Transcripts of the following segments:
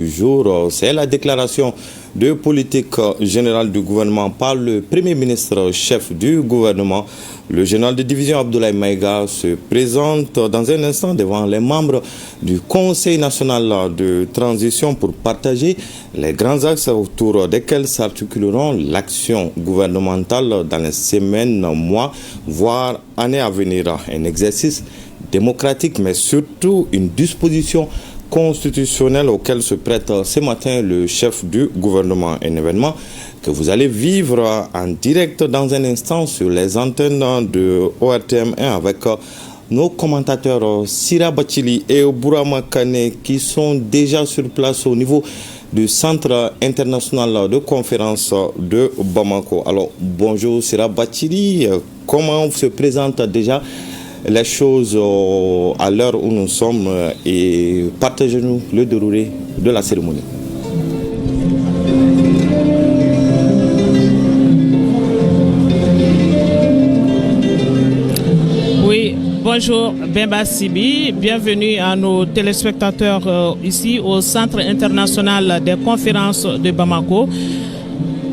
jour, c'est la déclaration de politique générale du gouvernement par le Premier ministre chef du gouvernement. Le général de division Abdoulaye Maïga se présente dans un instant devant les membres du Conseil national de transition pour partager les grands axes autour desquels s'articuleront l'action gouvernementale dans les semaines, mois, voire années à venir. Un exercice démocratique, mais surtout une disposition constitutionnelle auquel se prête ce matin le chef du gouvernement. Un événement que vous allez vivre en direct dans un instant sur les antennes de ORTM1 avec nos commentateurs Sira Bachili et Bourama Kane qui sont déjà sur place au niveau du Centre international de conférence de Bamako. Alors bonjour Sira Bachili, comment se présente déjà les choses à l'heure où nous sommes et partagez-nous le déroulé de la cérémonie. Oui, bonjour Bemba Sibi, bienvenue à nos téléspectateurs ici au Centre international des conférences de Bamako.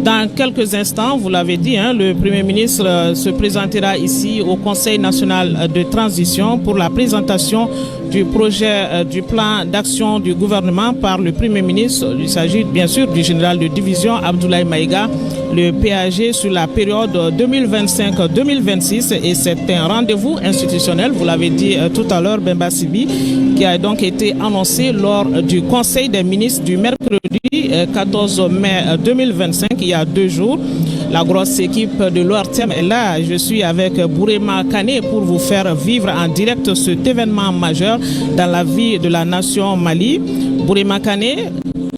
Dans quelques instants, vous l'avez dit, le Premier ministre se présentera ici au Conseil national de transition pour la présentation du projet du plan d'action du gouvernement par le Premier ministre. Il s'agit bien sûr du général de division Abdoulaye Maïga, le PAG sur la période 2025-2026 et c'est un rendez-vous institutionnel, vous l'avez dit tout à l'heure, Bemba Sibi, qui a donc été annoncé lors du Conseil des ministres du mercredi 14 mai 2025, il y a 2 jours. La grosse équipe de l'ORTM est là. Je suis avec Bourama Kane pour vous faire vivre en direct cet événement majeur dans la vie de la nation Mali. Bourama Kane,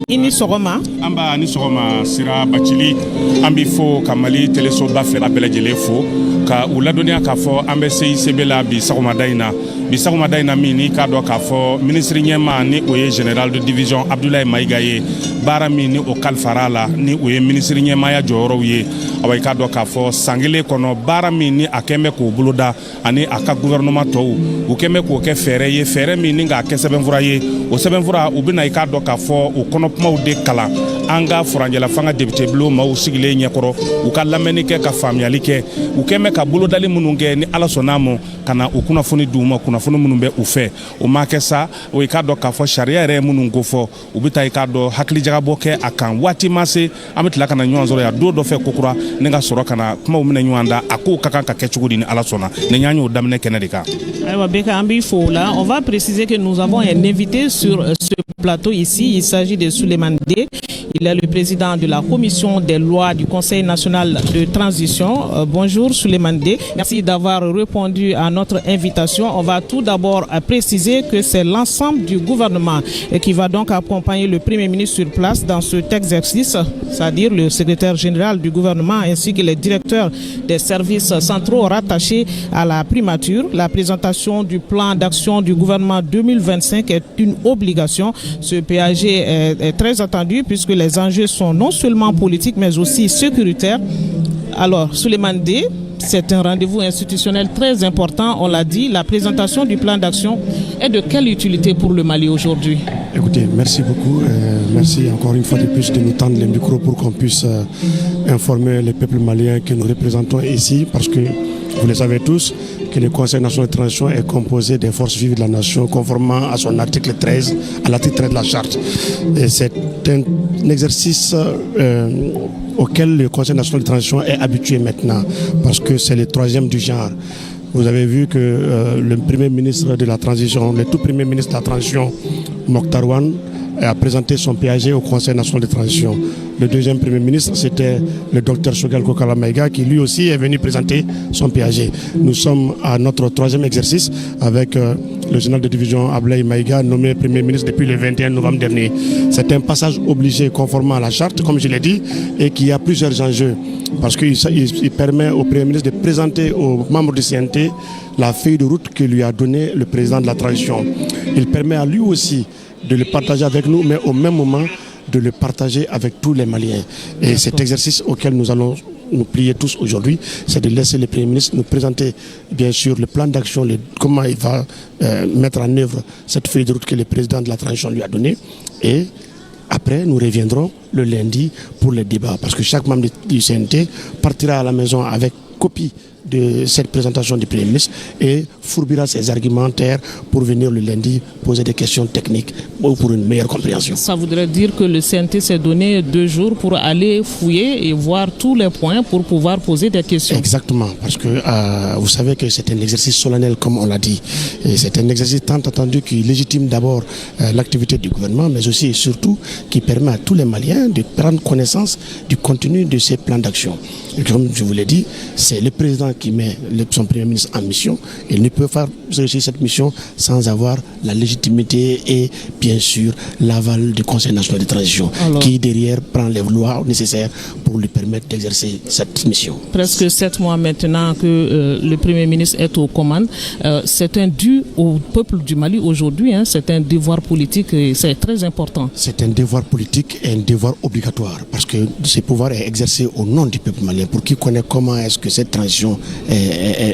ini sogoma amba ni sogoma Sira Bachili ambi fo ka Mali teleso ba fera belajele fo ka uladonia ka fo ambe CICB la bi sagoma daina mini ka do ka fo ministre nyema ni oye général de division Abdoulaye Maïga ye bara mini o kalfarala ni oye ministre nyema ya joro ye awai ka do ka fo sangile kono bara mini akeme ko buluda ani aka gouvernement to u keme ko ke fere ye fere mini nga ke sebenfura ye o sebenfura ubina ka do ka fo o kono de kala anga furanjala fanga député blo ma usigile nyakoro uka lameni ke ka famiyali ke ukeme ka bolo dali mununge ni ala sonamo kana ukuna funi duma kuna funi munumbe ufe o makesa o ikado ka fo sharia re munungo fo ubita ikado hakli jaga boke akan wati mase amitla kana nyonzo ya do fe kokura ninga soro kana kuma umene nywanda aku kaka ka kechugudi ni ala sona ne nyanyo damne kenedika aywa beka ambi fo là on va préciser que nous avons un invité sur ce plateau ici. Il s'agit de Souleymane D. Il est le président de la commission des lois du Conseil national de transition. Bonjour Souleymane D. Merci d'avoir répondu à notre invitation. On va tout d'abord préciser que c'est l'ensemble du gouvernement qui va donc accompagner le Premier ministre sur place dans cet exercice, c'est-à-dire le secrétaire général du gouvernement ainsi que les directeurs des services centraux rattachés à la primature. La présentation du plan d'action du gouvernement 2025 est une obligation. Ce PAG est très attendu puisque les enjeux sont non seulement politiques mais aussi sécuritaires. Alors, Souleymane D, c'est un rendez-vous institutionnel très important, on l'a dit. La présentation du plan d'action est de quelle utilité pour le Mali aujourd'hui? Écoutez, merci beaucoup. Merci encore une fois de plus de nous tendre les micros pour qu'on puisse informer les peuples maliens que nous représentons ici parce que vous le savez tous que le Conseil national de transition est composé des forces vives de la nation conformément à son article 13, à l'article 13 de la charte. Et c'est un exercice auquel le Conseil national de transition est habitué maintenant parce que c'est le 3e du genre. Vous avez vu que le premier ministre de la transition, le tout premier ministre de la transition, Mokhtar Wane, a présenté son PAG au Conseil national de transition. Le deuxième premier ministre, c'était le docteur Choguel Kokala Maïga, qui lui aussi est venu présenter son PAG. Nous sommes à notre 3e exercice avec le général de division Abdoulaye Maïga, nommé premier ministre depuis le 21 novembre dernier. C'est un passage obligé conformément à la charte, comme je l'ai dit, et qui a plusieurs enjeux. Parce qu'il permet au Premier ministre de présenter aux membres du CNT la feuille de route que lui a donnée le président de la transition. Il permet à lui aussi de le partager avec nous, mais au même moment de le partager avec tous les Maliens. Et cet exercice auquel nous allons nous plier tous aujourd'hui, c'est de laisser le Premier ministre nous présenter bien sûr le plan d'action, comment il va mettre en œuvre cette feuille de route que le président de la transition lui a donnée. Et après, nous reviendrons le lundi pour le débat. Parce que chaque membre du CNT partira à la maison avec copie de cette présentation du Premier ministre et fourbira ses argumentaires pour venir le lundi poser des questions techniques ou pour une meilleure compréhension. Ça voudrait dire que le CNT s'est donné 2 jours pour aller fouiller et voir tous les points pour pouvoir poser des questions. Exactement, parce que vous savez que c'est un exercice solennel comme on l'a dit. Et c'est un exercice tant attendu qui légitime d'abord l'activité du gouvernement, mais aussi et surtout qui permet à tous les Maliens de prendre connaissance du contenu de ces plans d'action. Et comme je vous l'ai dit, c'est le président qui met son Premier ministre en mission. Il ne peut faire réussir cette mission sans avoir la légitimité et bien sûr l'aval du Conseil national de transition qui derrière prend les lois nécessaires pour lui permettre d'exercer cette mission. Presque 7 mois maintenant que le Premier ministre est aux commandes. C'est un dû au peuple du Mali aujourd'hui. C'est un devoir politique et c'est très important. C'est un devoir politique et un devoir obligatoire parce que ce pouvoir est exercé au nom du peuple malien. Pour qui connaît comment est-ce que cette transition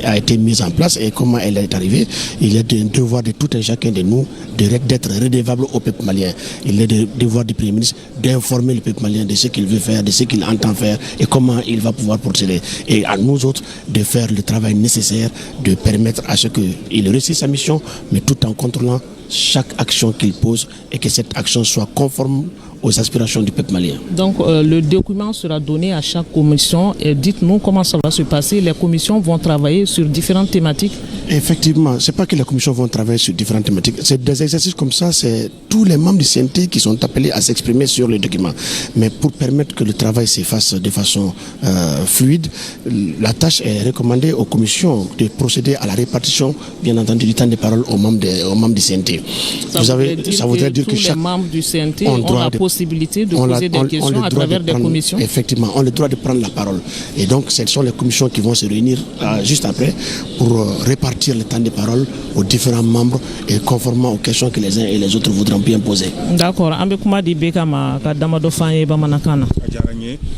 a été mise en place et comment elle est arrivée, il est un devoir de tout un chacun de nous d'être redevable au peuple malien. Il est le devoir du Premier ministre d'informer le peuple malien de ce qu'il veut faire, de ce qu'il entend faire et comment il va pouvoir procéder. Et à nous autres de faire le travail nécessaire de permettre à ce qu'il réussisse sa mission, mais tout en contrôlant chaque action qu'il pose et que cette action soit conforme aux aspirations du peuple malien. Donc le document sera donné à chaque commission et dites-nous comment ça va se passer. Les commissions vont travailler sur différentes thématiques. Effectivement, c'est pas que les commissions vont travailler sur différentes thématiques. C'est des exercices comme ça, c'est tous les membres du CNT qui sont appelés à s'exprimer sur le document. Mais pour permettre que le travail se fasse de façon fluide, la tâche est recommandée aux commissions de procéder à la répartition, bien entendu, du temps de parole aux membres du CNT. Ça voudrait dire que chaque membre du CNT ont la possibilité de poser des questions à travers des commissions. Effectivement, on a le droit de prendre la parole. Et donc, ce sont les commissions qui vont se réunir juste après pour répartir le temps de parole aux différents membres et conformément aux questions que les uns et les autres voudront bien poser. D'accord.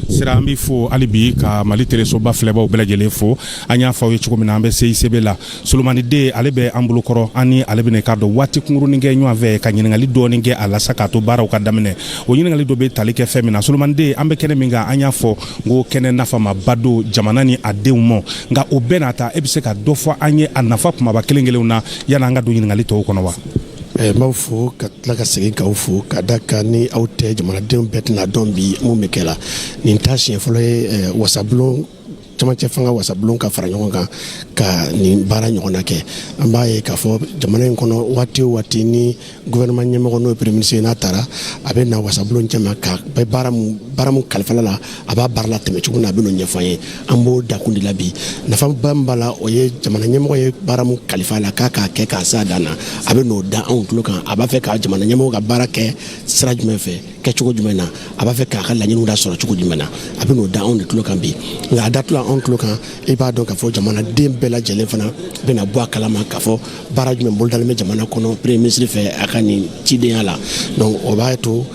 Sera ambi fo alibi ka Mali telesoba fleba o belajele fo anya fa we chuko mina ambe CICB la Solomani de alebe ambulo koro ani alebe ne kado wati kunguru ninge nyo ave ka nyingali do ninge ala sakato bara o kadamne o nyingali do be talike femina Solomani de ambe kene minga anya fo ngo kene nafa ma bado jamanani adeumo nga obenata ebise ka do fo anye anafa kuma ba kelengele una yana nga do nyingali to kono wa Mawfo katlaka segi kaufu kadaka ni aute jamanadenw bɛɛ tɛna dɔn bi mun bɛ kɛ la nin ta siɲɛ fɔlɔ ye wasablon camancɛ fanga wasablon ka fara ɲɔgɔn kan ka nin baara ɲɔgɔnna kɛ an b'a ye k'a fɔ jamana in kɔnɔ waati o waati ni gouvernement ɲɛmɔgɔ n'o ye premier ministre n'a taara a bɛ na wasablon cɛma ka baara mun kalifala la a b'a baara la tɛmɛ cogo min na a bɛ n'o ɲɛfɔ an ye an b'o dakun de la bi nafaba min b'a la o ye jamana ɲɛmɔgɔ ye baara mun kalifa la k'a k'a kɛ k'a s'a dan na a bɛ n'o da anw tulo kan a b'a fɛ ka jamana ɲɛmɔgɔ ka baara kɛ sira jumɛn fɛ kɛcogo jumɛn na a b'a fɛ k'a ka laɲiniw da sɔrɔ cogo jumɛn na a bɛ n'o da anw de tulo kan bi nka a datula anw tulo kan i b'a dɔn k'a fɔ jamanaden bɛɛ lajɛlen fana bɛna bɔ a kalama k'a fɔ baara jumɛn bolodalen bɛ jamana kɔnɔ premier ministre fɛ a ka nin cidenya la donc o b'a to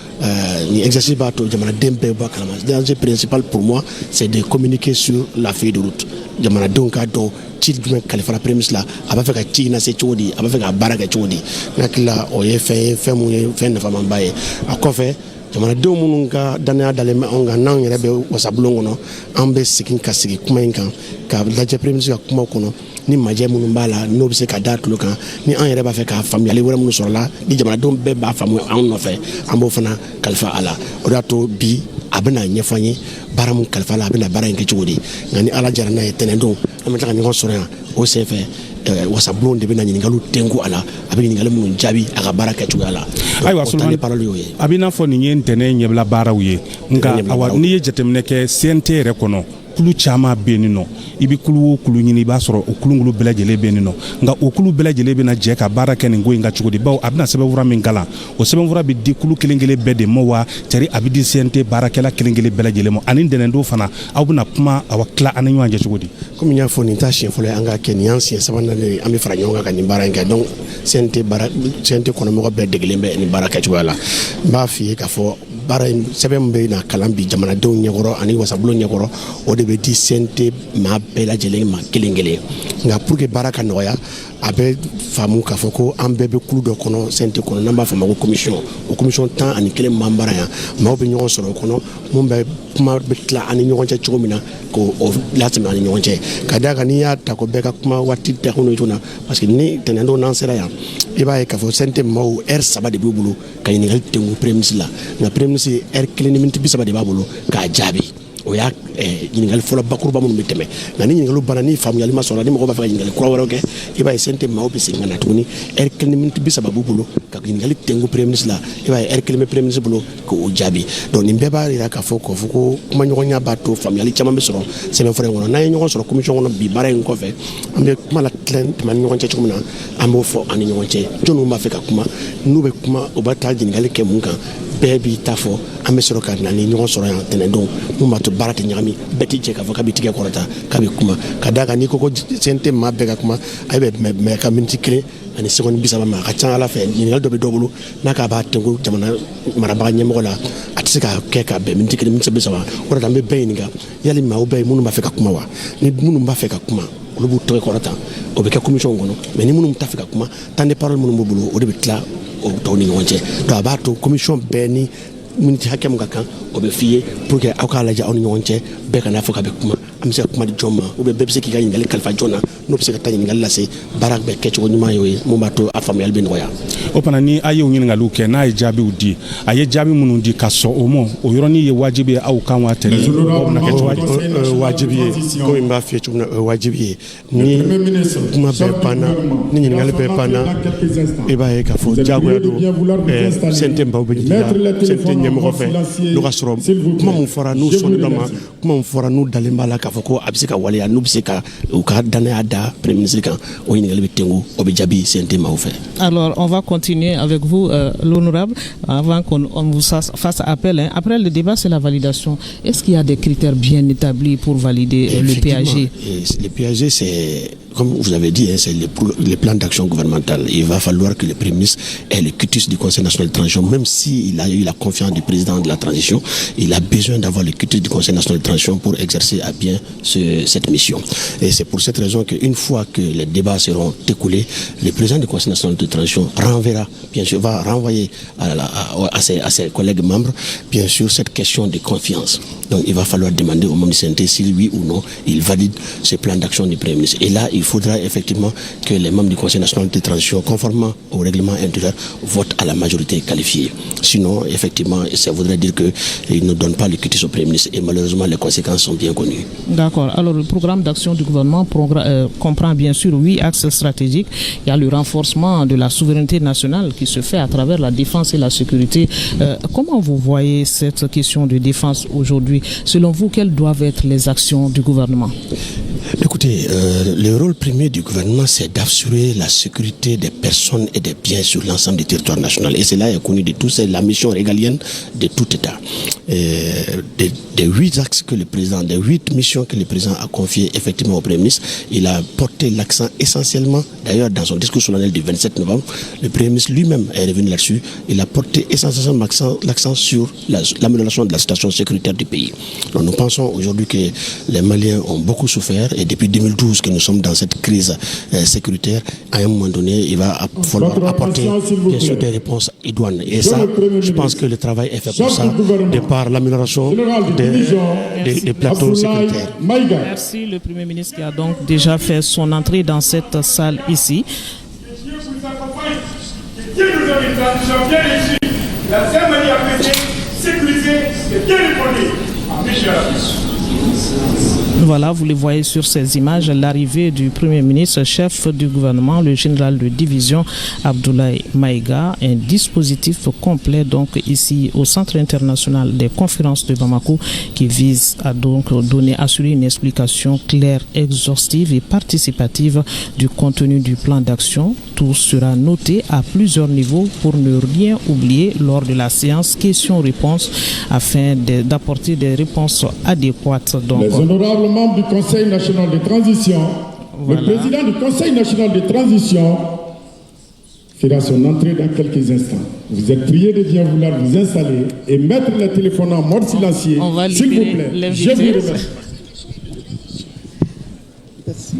ni exercice b'a to jamanaden bɛɛ bɔ a kalama l'enjeu principal pour moi c'est de communiquer sur la feuille de route jamanadenw k'a dɔn ci jumɛn kalifala premier ministre la a b'a fɛ ka ci na se cogo di a b'a fɛ ka baara kɛ cogo di n hakili la o ye fɛn mun ye fɛn nafamanba ye a kɔfɛ jamanadenw minnu ka danaya dalen bɛ anw kan n'anw yɛrɛ bɛ wasabulon kɔnɔ an bɛ segin ka sigi kuma in kan ka lajɛ premier ministre ka kuma kɔnɔ ni majɛ minnu b'a la n'o bɛ se ka da tulo kan ni an yɛrɛ b'a fɛ ka faamuyali wɛrɛ minnu sɔrɔ la ni jamanadenw bɛɛ b'a faamu anw nɔfɛ an b'o fana kalifa a la o de y'a to bi a bɛna ɲɛfɔ an ye baara mun kalifa la a bɛna baara in kɛ cogo di nka ni ala jara n'a ye tɛnɛndon an bɛ tila ka ɲɔgɔn sɔrɔ yan o senfɛ wasabulon de bɛna ɲininkaliw tenku a la a bɛ ɲininkali minnu jaabi a ka baara kɛcogoya la ayiwa Solomani a bɛ i n'a fɔ nin ye ntɛnɛn ɲɛbila baaraw ye nka n'i ye jateminɛ kɛ CNT yɛrɛ kɔnɔ kulu caman bɛ yen nɔ i bɛ kulu o kulu ɲini i b'a sɔrɔ o kulu bɛɛ lajɛlen bɛ yen nɔ nka o kulu bɛɛ lajɛlen bɛna jɛ ka baara kɛ nin ko in ka cogo di bawo a bɛna sɛbɛnfura min kalan o sɛbɛnfura bɛ di kulu kelen kelen bɛɛ de ma wa cari a bɛ di CNT baarakɛla kelen kelen bɛɛ lajɛlen ma ani ntɛnɛndon fana aw bɛna kuma aw tila an ni ɲɔgɔn cɛ cogo di. komi n y'a fɔ nin t'a siɲɛ fɔlɔ ye an ka kɛ nin y'an siɲɛ sabanan de ye an bɛ fara ɲɔgɔn kan ka nin baara in kɛ donc CNT kɔnɔmɔgɔ bɛɛ degelen bɛ nin baara kɛcogoya la n b'a f'i ye k'a fɔ baara in sɛbɛn min bɛ na kalan bi jamanadenw ɲɛkɔrɔ ani wasabulon ɲɛkɔrɔ o de bɛ di CNT maa bɛɛ lajɛlen ma kelen kelen nka pour que baara ka nɔgɔya abe famu ka foko an bɛɛ bɛ kulu dɔ kɔnɔ CNT kɔnɔ n'an b'a fɔ ma ko commission o commission 11 mambara yan maaw bɛ ɲɔgɔn sɔrɔ o kɔnɔ mun bɛ kuma bɛ tila ani ɲɔgɔn cɛ cogo min na ko o latɛmɛ ani ɲɔgɔn cɛ ka d'a kan n'i y'a ta ko bɛɛ ka kuma waati tɛ kɔnɔ joona parce que ni tɛnɛndon n'an sera yan i b'a ye k'a fɔ CNT maaw heure 3 de b'u bolo ka ɲininkali tɛngu premier ministre la nka premier ministre heure 1 ni minute 30 de b'a bolo k'a jaabi o y'a ɲininkali fɔlɔ bakuruba minnu bɛ tɛmɛ nka ni ɲininkaliw banna ni faamuyali ma sɔrɔ ni mɔgɔ b'a fɛ ka ɲininkali kura wɛrɛw kɛ i b'a ye CNT maaw bɛ segin ka na tuguni heure 1 ni minute 30 b'u bolo ka ɲininkali tɛngu premier ministre la i b'a ye heure 1 bɛ premier ministre bolo k'o jaabi donc nin bɛɛ b'a jira k'a fɔ ko kuma ɲɔgɔnya b'a to faamuyali caman bɛ sɔrɔ sɛbɛnfura in kɔnɔ n'an ye ɲɔgɔn sɔrɔ commission kɔnɔ bi baara in kɔfɛ an bɛ kuma la tɛmɛ ani ɲɔgɔn cɛ cogo min na an b'o fɔ ani ɲɔgɔn cɛ jɔnniw b'a fɛ ka kuma n'u bɛ kuma u b'a taa ɲininkali kɛ mun kan bɛɛ b'i ta fɔ an bɛ sɔrɔ ka na ni ɲɔgɔn sɔrɔ yan tɛnɛndon mun b'a to baara tɛ ɲagami bɛɛ tɛ jɛ k'a fɔ k'a bɛ tigɛ kɔrɔta k'a bɛ kuma ka d'a kan n'i ko CNT maa bɛɛ ka kuma a bɛ mɛ ka miniti 1 ani seconde 30 ma a ka ca ala fɛ ɲininkali dɔ bɛ dɔ bolo n'a k'a b'a tɛnku jamana marabaga ɲɛmɔgɔ la a tɛ se k'a kɛ ka bɛn miniti 1 miniti 30 o de la an bɛ bɛɛ ɲininka yali maaw bɛɛ ye minnu b'a fɛ ka kuma wa ni minnu b'a fɛ ka kuma olu b'u tɛgɛ kɔrɔta o bɛ kɛ commission kɔnɔ mais ni minnu t'a fɛ ka kuma temps de parole minnu b'u bolo o de bɛ tila o tɔw ni ɲɔgɔn cɛ donc a b'a to commission bɛɛ ni miniti hakɛ min ka kan o bɛ f'i ye pour que aw k'a lajɛ aw ni ɲɔgɔn cɛ bɛɛ kana fɔ k'a bɛ kuma an bɛ se ka kuma di jɔn ma ou bien bɛɛ bɛ se k'i ka ɲininkali kalifa jɔn na n'o bɛ se ka taa ɲininkali lase baara bɛ kɛcogo ɲuman ye o ye mun b'a to a faamuyali bɛ nɔgɔya o fana ni a y'o ɲininkaliw kɛ n'a ye jaabiw di a ye jaabi minnu di ka sɔn o ma o yɔrɔnin ye wajibi ye aw kan wa tɛ o bɛna kɛ cogo di wajibi ye komi n b'a f'i ye cogo min na o ye wajibi ye ni kuma bɛɛ banna ni ɲininkali bɛɛ banna i b'a ye k'a fɔ diyagoya don CNT baw bɛ jigin CNT ɲɛmɔgɔ fɛ n'o ka sɔrɔ kuma min fɔra n'u sɔnn'a ma kuma min fɔra n'u dalen b'a la k'a fɔ ko a bɛ se ka waleya n'u bɛ se ka u ka danaya da premier ministre kan o ɲininkali bɛ tɛngu o bɛ jaabi CNT maaw fɛ. Alors on va continuer avec vous l'honorable avant qu'on vous fasse appel hein. Après le débat c'est la validation. Est-ce qu'il y a des critères bien établis pour valider le PAG? Le PAG c'est comme vous avez dit, hein, c'est les plans d'action gouvernemental. Il va falloir que le Premier ministre ait le quitus du Conseil national de transition, même s'il a eu la confiance du président de la transition, il a besoin d'avoir le quitus du Conseil national de transition pour exercer à bien cette mission. Et c'est pour cette raison qu'une fois que les débats seront écoulés, le président du Conseil national de transition renverra, bien sûr, va renvoyer à ses collègues membres, bien sûr, cette question de confiance. Donc il va falloir demander au membre du CNT si oui ou non il valide ce plan d'action du Premier ministre. Et là, il faudra effectivement que les membres du Conseil national de transition, conformément au règlement intérieur, votent à la majorité qualifiée. Sinon, effectivement, ça voudrait dire qu'ils ne donnent pas le quitus au Premier ministre. Et malheureusement, les conséquences sont bien connues. D'accord. Alors, le programme d'action du gouvernement comprend bien sûr 8 axes stratégiques. Il y a le renforcement de la souveraineté nationale qui se fait à travers la défense et la sécurité. Comment vous voyez cette question de défense aujourd'hui? Selon vous, quelles doivent être les actions du gouvernement? Écoutez, le rôle premier du gouvernement, c'est d'assurer la sécurité des personnes et des biens sur l'ensemble du territoire national. Et cela est connu de tous, c'est la mission régalienne de tout État. Des 8 axes que le président, des 8 missions que le président a confiées effectivement au Premier ministre, il a porté l'accent essentiellement, d'ailleurs dans son discours solennel du 27 novembre, le Premier ministre lui-même est revenu là-dessus, il a porté essentiellement l'accent sur l'amélioration de la situation sécuritaire du pays. Donc nous pensons aujourd'hui que les Maliens ont beaucoup souffert et depuis 2012 que nous sommes dans cette crise sécuritaire, à un moment donné, il va falloir apporter bien sûr des réponses idoines. Et ça, je pense que le travail est fait pour ça, de par l'amélioration des plateaux sécuritaires. Merci le Premier ministre qui a donc déjà fait son entrée dans cette salle ici. Voilà, vous les voyez sur ces images, l'arrivée du Premier ministre, chef du gouvernement, le général de division Abdoulaye Maïga, un dispositif complet donc ici au Centre international des conférences de Bamako qui vise à donc assurer une explication claire, exhaustive et participative du contenu du plan d'action. Tout sera noté à plusieurs niveaux pour ne rien oublier lors de la séance questions-réponses afin d'apporter des réponses adéquates. Donc, les honorables membres du Conseil national de transition, voilà. Le président du Conseil national de transition fera son entrée dans quelques instants. Vous êtes priés de bien vouloir vous installer et mettre le téléphone en mode silencieux. S'il vous plaît, je vous remercie. Merci.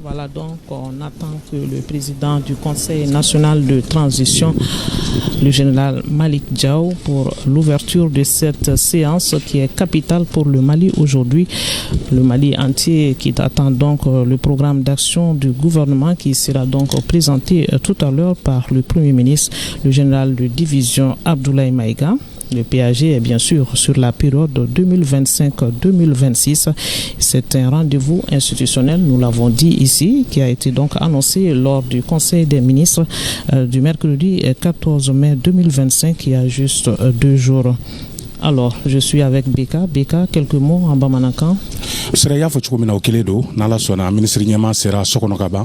Voilà, donc on attend que le président du Conseil national de transition, le général Malick Diaw, pour l'ouverture de cette séance qui est capitale pour le Mali aujourd'hui. Le Mali entier qui attend donc le programme d'action du gouvernement qui sera donc présenté tout à l'heure par le Premier ministre, le général de division Abdoulaye Maïga. Le PAG est bien sûr sur la période 2025-2026. C'est un rendez-vous institutionnel, nous l'avons dit ici, qui a été donc annoncé lors du Conseil des ministres du mercredi 14 mai 2025, il y a juste 2 jours. Alors, je suis avec Beka. Beka, quelques mots en Bamanakan. Sera y'a fɔ cogo min na o kelen don n'ala sɔnna ministre ɲɛma sera so kɔnɔ ka ban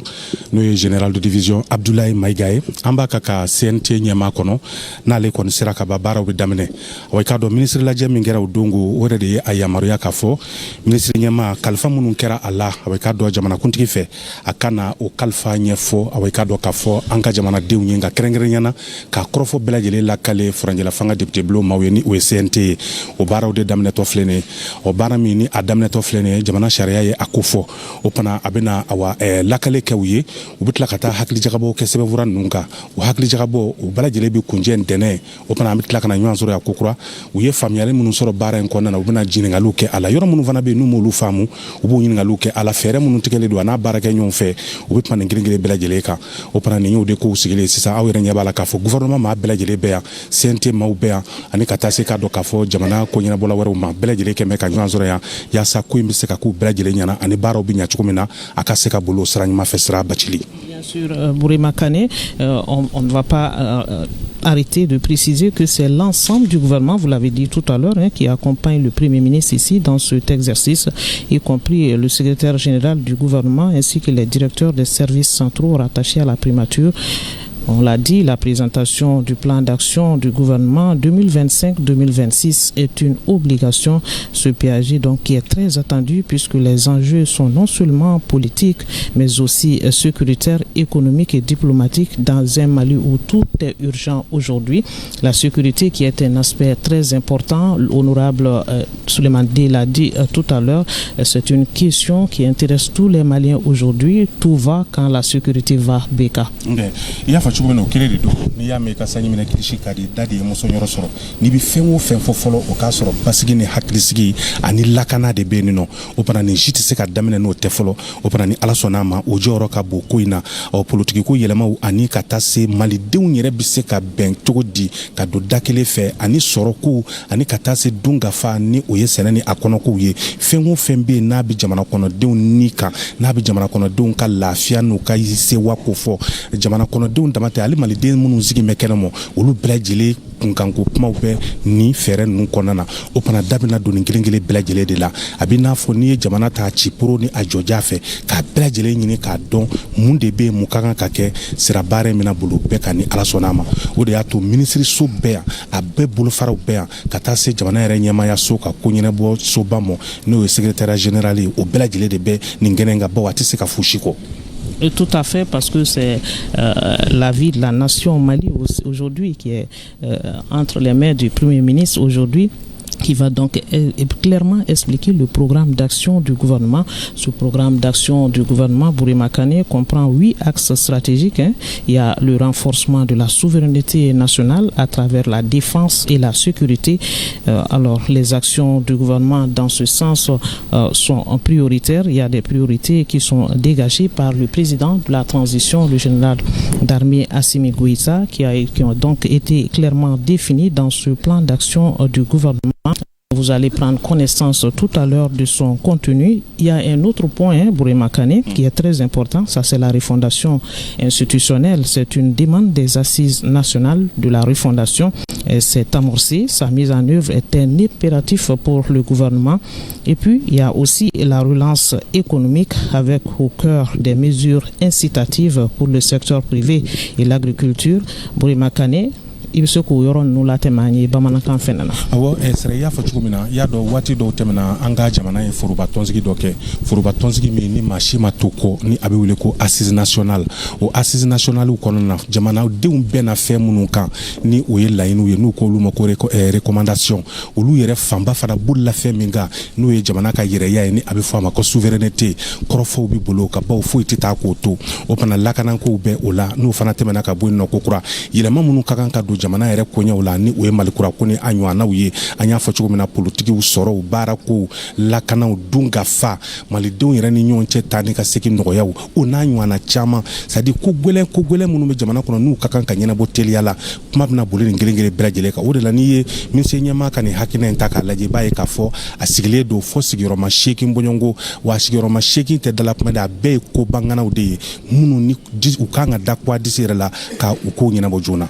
n'o ye général de division Abdoulaye Maïga ye an b'a ka CNT ɲɛma kɔnɔ n'ale kɔni sera ka ban baaraw bɛ daminɛ wa i k'a dɔn ministre lajɛ min kɛra o don o yɛrɛ de ye a yamaruya k'a fɔ ministre ɲɛma kalifa minnu kɛra a la a i k'a dɔn jamanakuntigi fɛ a ka na o kalifa ɲɛfɔ a i k'a dɔn k'a fɔ an ka jamanadenw ye nka kɛrɛnkɛrɛnyana k'a kɔrɔfɔ bɛɛ lajɛlen lakale furanjɛla fanga député bulon maaw ye ni o ye CNT ye o baaraw de daminɛtɔ filɛ nin ye o baara min ni a daminɛtɔ filɛ nin ye jamana sariya ye a ko fɔ o fana a bɛna awa lakale kɛ u ye u bɛ tila ka taa hakilijagabɔ kɛ sɛbɛnfura ninnu kan o hakilijagabɔ u bɛɛ lajɛlen bɛ kunjɛ ntɛnɛn o fana an bɛ tila ka na ɲɔgɔn sɔrɔ yan ko kura u ye faamuyali minnu sɔrɔ baara in kɔnɔna na u bɛna ɲininkaliw kɛ a la yɔrɔ minnu fana bɛ yen n'u m'olu faamu u b'o ɲininkaliw kɛ a la fɛɛrɛ minnu tigɛlen don a n'a baara kɛ ɲɔgɔn fɛ u bɛ kuma nin kelen kelen bɛɛ lajɛlen kan o fana nin y'o de kow sigilen sisan aw yɛrɛ ɲɛ b'a la k'a fɔ gouvernement maa bɛɛ lajɛlen bɛ yan CNT maaw bɛ yan ani ka taa se k'a dɔn k'a fɔ jamana ko ɲɛnabɔla wɛrɛw ma bɛɛ lajɛlen kɛmɛ ka ɲɔgɔn sɔrɔ yan yaasa ko in bɛ se ka k'u bɛɛ lajɛlen ɲɛna ani baaraw bɛ ɲɛ cogo min na a ka se ka bolo sira ɲuman fɛ sira Bacili. Bien sûr, Bourema Kane, on ne va pas arrêter de préciser que c'est l'ensemble du gouvernement, vous l'avez dit tout à l'heure, qui accompagne le Premier ministre ici dans cet exercice, y compris le secrétaire général du gouvernement ainsi que les directeurs des services centraux rattachés à la primature. On l'a dit, la présentation du plan d'action du gouvernement 2025-2026 est une obligation. Ce PAG donc qui est très attendu puisque les enjeux sont non seulement politiques mais aussi sécuritaires, économiques et diplomatiques dans un Mali où tout est urgent aujourd'hui. La sécurité qui est un aspect très important, l'honorable Souleymane D l'a dit tout à l'heure, c'est une question qui intéresse tous les Maliens aujourd'hui. Tout va quand la sécurité va, Beka. cogo min o kelen de don n'i y'a mɛn i ka sanji minɛ kilisi ka di da de ye muso ɲɔrɔ sɔrɔ n'i bɛ fɛn o fɛn fɔ fɔlɔ o k'a sɔrɔ basigi ni hakilisigi ani lakana de bɛ yen nɔ o fana nin si tɛ se ka daminɛ n'o tɛ fɔlɔ o fana ni ala sɔnna a ma o jɔyɔrɔ ka bon ko in na politiki ko yɛlɛmaw ani ka taa se malidenw yɛrɛ bɛ se ka bɛn cogo di ka don da kelen fɛ ani sɔrɔ ko ani ka taa se dungafa ni o ye sɛnɛ ni a kɔnɔkow ye fɛn o fɛn bɛ yen n'a bɛ jamana kɔnɔdenw ni kan n'a bɛ jamana kɔnɔdenw ka lafiya n'u ka sewa ko fɔ jamana kɔnɔdenw dama tɛ hali maliden minnu sigi bɛ kɛnɛ ma olu bɛɛ lajɛlen kunkanko kumaw bɛ ni fɛɛrɛ ninnu kɔnɔna na o fana da bɛna don nin kelen kelen bɛɛ lajɛlen de la a bɛ n'a fɔ n'i ye jamana ta ci poro ni a jɔja fɛ k'a bɛɛ lajɛlen ɲini k'a dɔn mun de bɛ yen mun ka kan ka kɛ sira baara in bɛna bolo bɛɛ kan ni ala sɔnna a ma o de y'a to minisiriso bɛɛ yan a bɛɛ bolofaraw bɛɛ yan ka taa se jamana yɛrɛ ɲɛmaaya so ka ko ɲɛnabɔ soba ma n'o ye secrétaire général ye o bɛɛ lajɛlen de bɛ nin kɛnɛ in ka baw a tɛ se ka fosi kɔ. Tout à fait, parce que c'est la vie de la nation au Mali aujourd'hui qui est entre les mains du Premier ministre aujourd'hui, qui va donc clairement expliquer le programme d'action du gouvernement. Ce programme d'action du gouvernement, Bourema Kane, comprend 8 axes stratégiques. Il y a le renforcement de la souveraineté nationale à travers la défense et la sécurité. Alors, les actions du gouvernement dans ce sens sont prioritaires. Il y a des priorités qui sont dégagées par le président de la transition, le général d'armée Assimi Goïta, qui ont donc été clairement définies dans ce plan d'action du gouvernement. Vous allez prendre connaissance tout à l'heure de son contenu. Il y a un autre point, Bourema Kane, qui est très important. Ça, c'est la refondation institutionnelle. C'est une demande des assises nationales de la refondation. C'est amorcé. Sa mise en œuvre est un impératif pour le gouvernement. Et puis, il y a aussi la relance économique avec au cœur des mesures incitatives pour le secteur privé et l'agriculture. Bourema Kane, ibse ko yoron nu la temani bamanankan fenana awo sere ya fa chugumina ya do wati do temena anga jamana e furuba tonzigi doke furuba tonzigi mi ni mashima toko ni abiwile ko assise national o assise national ko na jamana de un bena fe munu kan ni o ye lainu ye nu ko lu mako recommandation o lu yere famba fada bulla fe minga nu ye jamana ka yere ya ni abi fama ko souveraineté korofo bi bolo ka ba fo itita ko to o pana lakana ko be o la nu fana temena ka bo no kokura yele mamunu ka kan ka do jamana yere ko nya o la ni o ye malikura ko ni anyo na uye anya fa chugo mina politique u soro u bara ko lakana u dunga fa malidenw yere ni nyonche tani ka seki ndo yawo o na anyo na chama sadi ko gwele munu me jamana ko nu ka kan ka nyana bo teliala kuma bina bolin ngelengele brajele ka o de la ni ye min se nyama ka ni hakina ntaka laje baye ka fo asigile do fo sigiro ma sheki mbonyongo wa sigiro ma sheki te dala kuma da be ko bangana u de munu ni u kanga dakwa disirela ka u ko nyana bo jona.